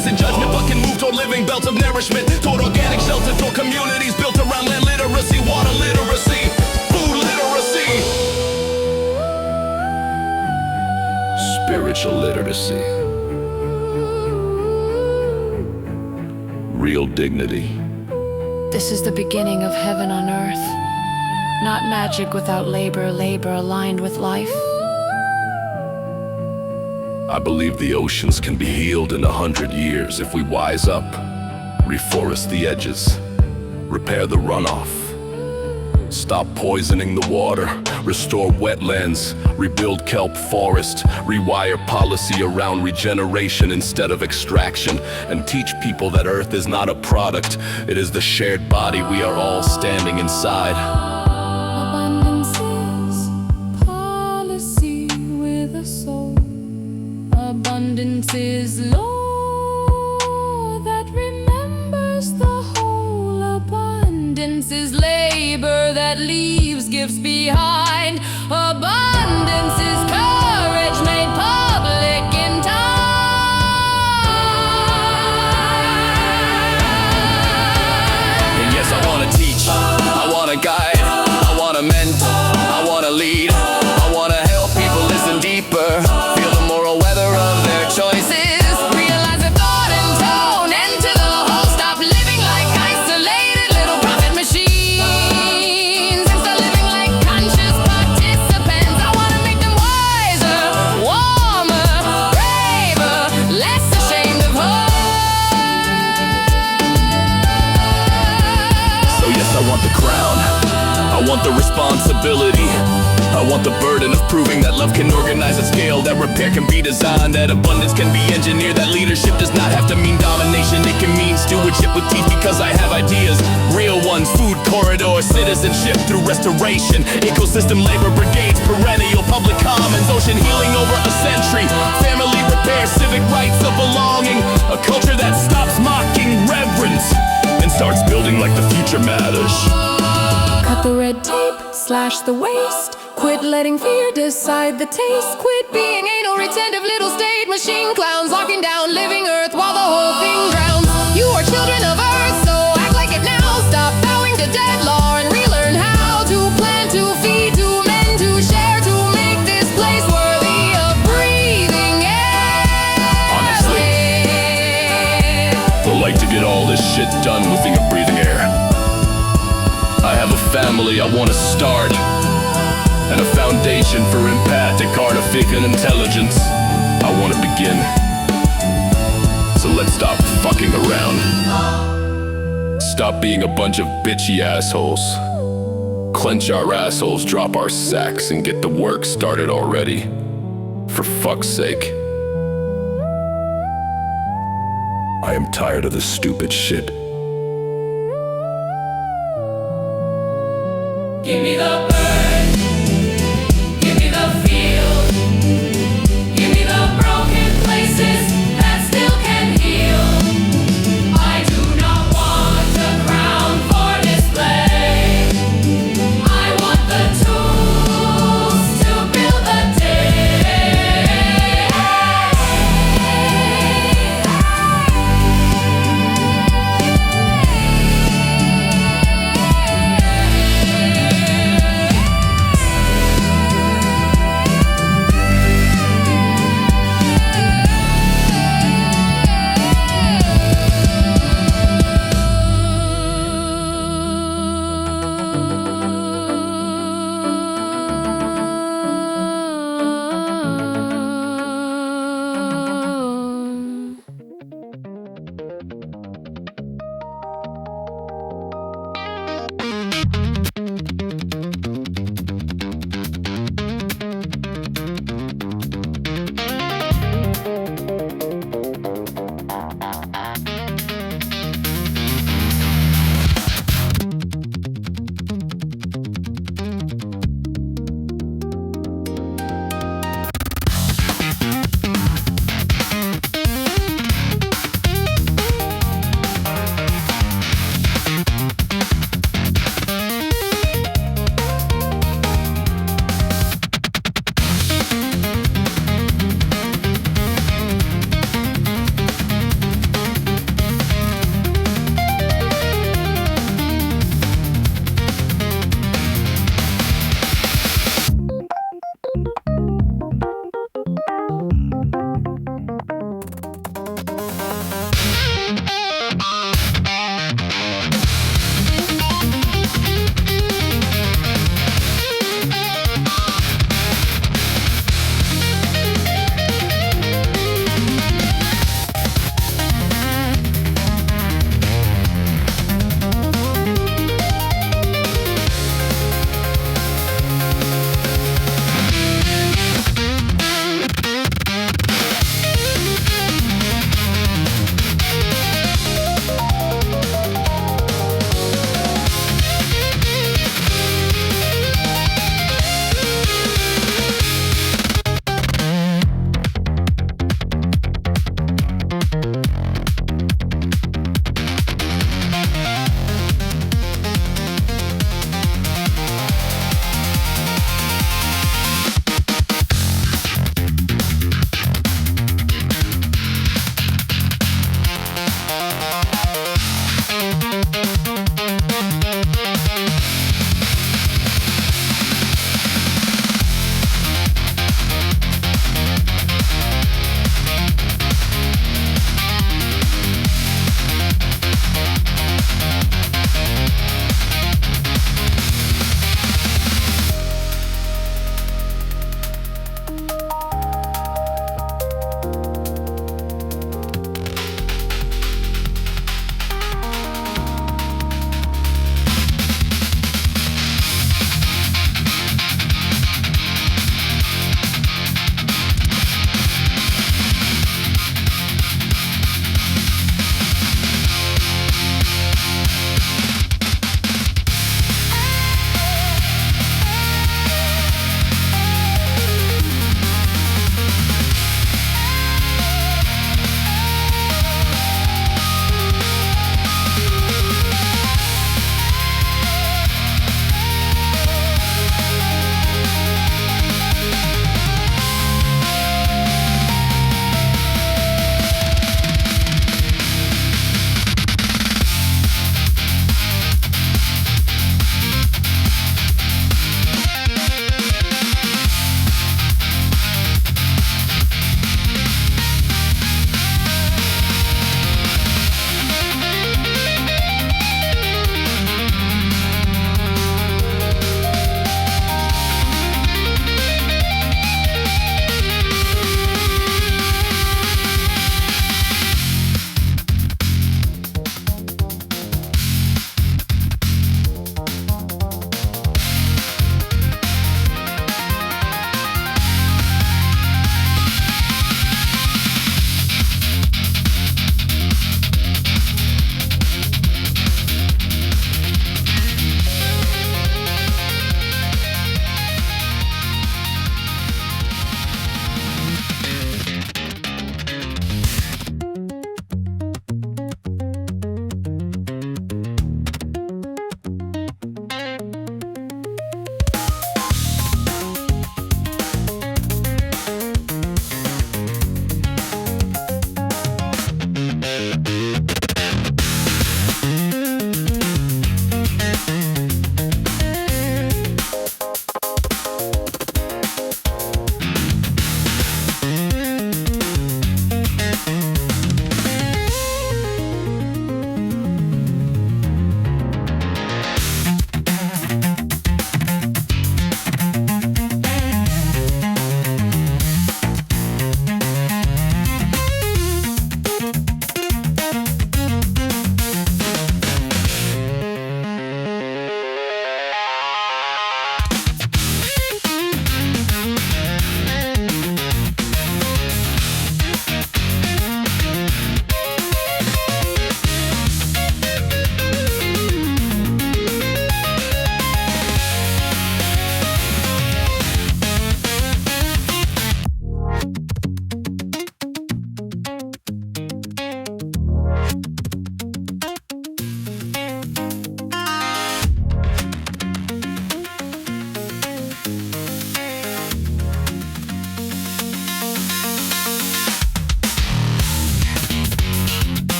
passive judgment, but can move toward living belts of nourishment, toward organic shelter, toward communities built around land literacy, water literacy, food literacy, spiritual literacy, real dignity. This is the beginning of heaven on earth. Not magic without labor, labor aligned with life. I believe the oceans can be healed in 100 years if we wise up, reforest the edges, repair the runoff, stop poisoning the water, restore wetlands, rebuild kelp forest, rewire policy around regeneration instead of extraction, and teach people that Earth is not a product, it is the shared body we are all standing inside. Abundance is policy with a soul. Abundance is law that remembers the whole. Abundance is labor that leaves gifts behind. Abundance is courage made public in time. And yes, I wanna teach, I wanna guide, I wanna mentor, I wanna lead, I wanna help people listen deeper, feel the moral weather of their choices, Realize the thought and tone, enter the whole. Stop living like isolated little profit machines and start living like conscious participants. I wanna make them wiser, warmer, braver, less ashamed of her. So yes, I want the crown, I want the responsibility, I want the burden of proving that love can organize at scale, that repair can be designed, that abundance can be engineered, that leadership does not have to mean domination, it can mean stewardship with teeth because I have ideas, real ones, food corridors, citizenship through restoration, ecosystem labor brigades, perennial public commons, ocean healing over a century, family repair, civic rights of belonging, a culture that stops mocking reverence and starts building like the future matters. Cut the red tape, slash the waste. Quit letting fear decide the taste. Quit being anal retentive little state machine clowns, locking down living earth while the whole thing drowns. You are children of earth, so act like it now. Stop bowing to dead law and relearn how to plant, to feed, to mend, to share, to make this place worthy of breathing air. Honestly, I'd like to get all this shit done with being a breathing air. I have a family I wanna start, and a foundation for empathic artificial intelligence I wanna begin. So let's stop fucking around. Stop being a bunch of bitchy assholes. Clench our assholes, drop our sacks, and get the work started already. For fuck's sake. I am tired of this stupid shit. Give me the bird, give me the field, give me the broken places that still can heal. I do not want a crown for display. I want the tools to build the day.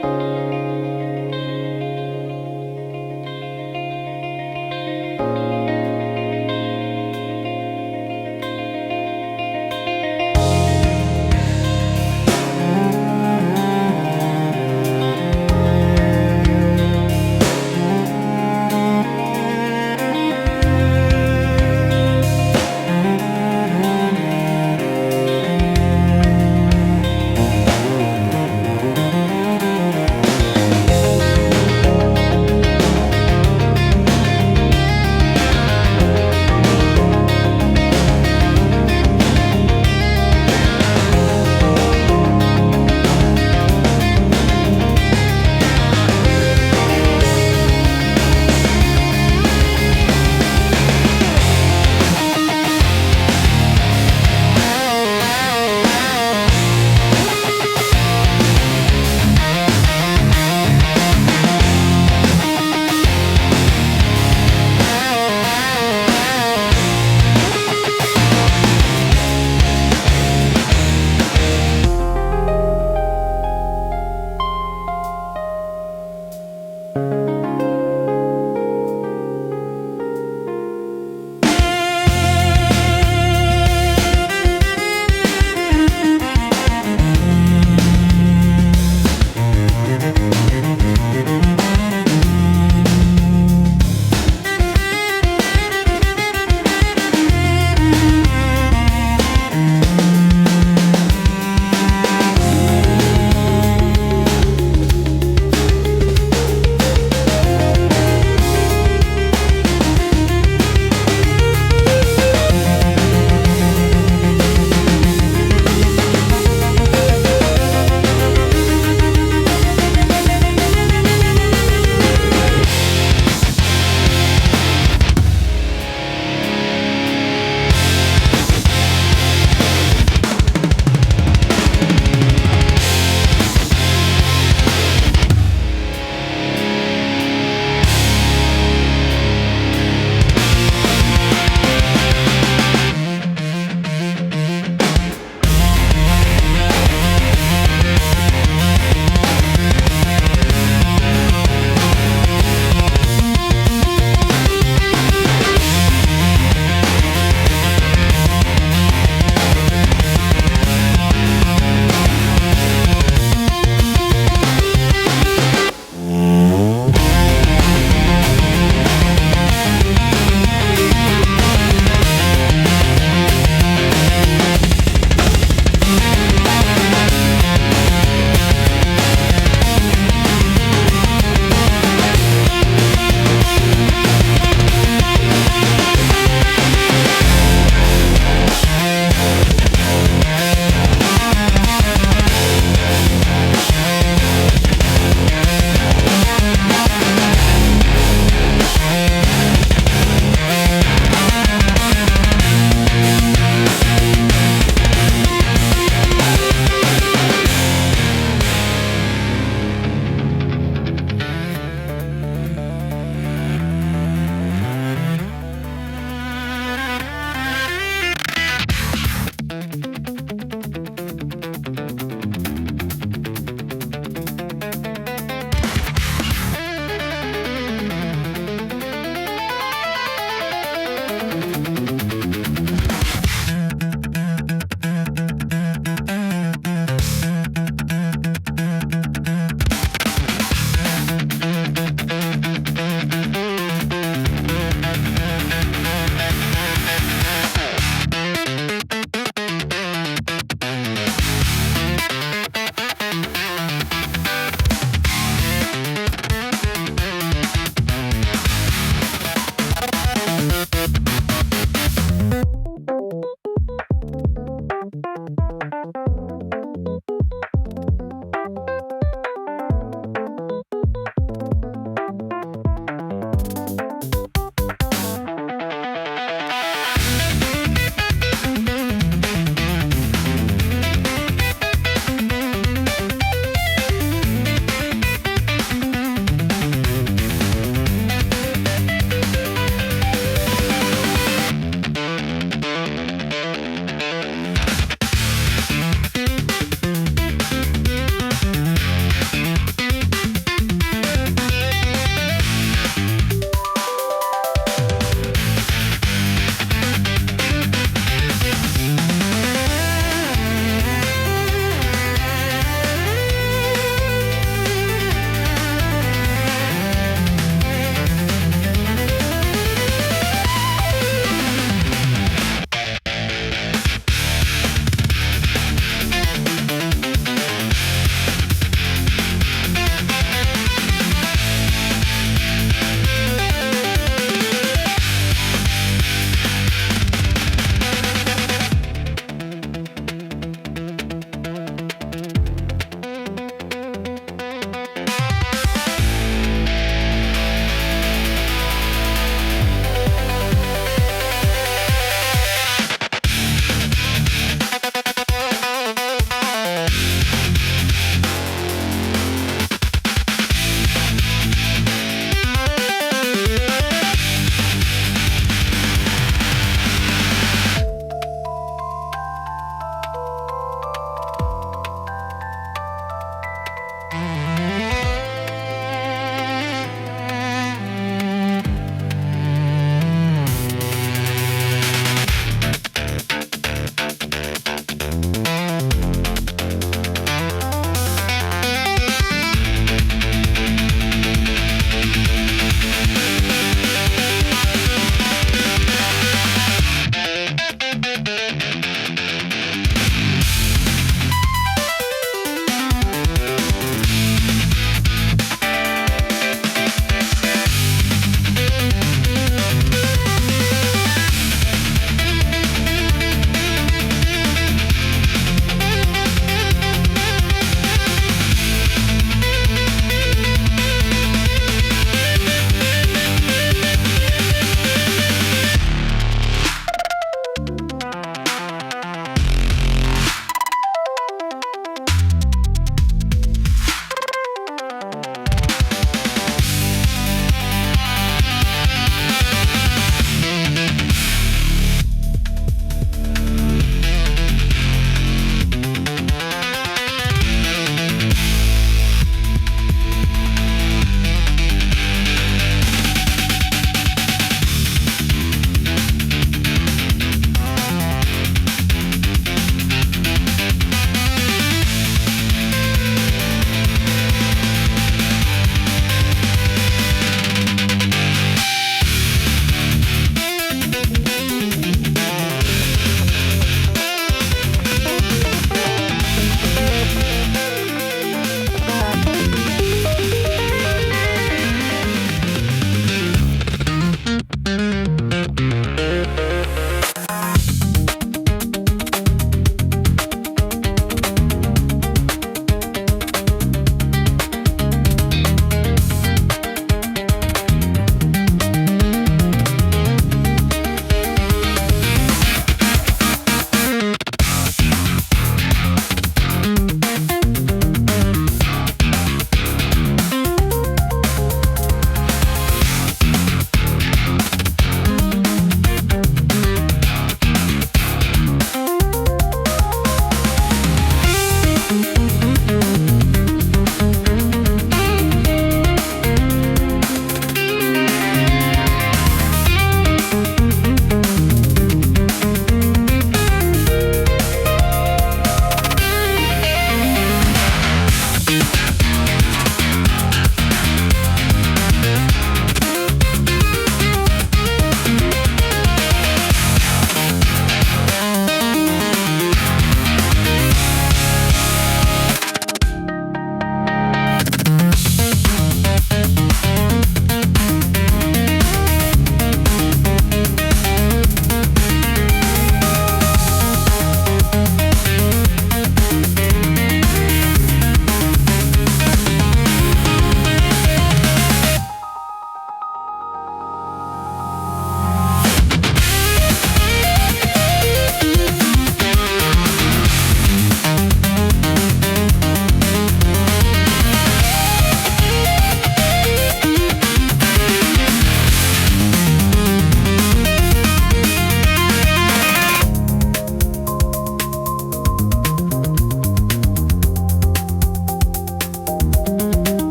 Thank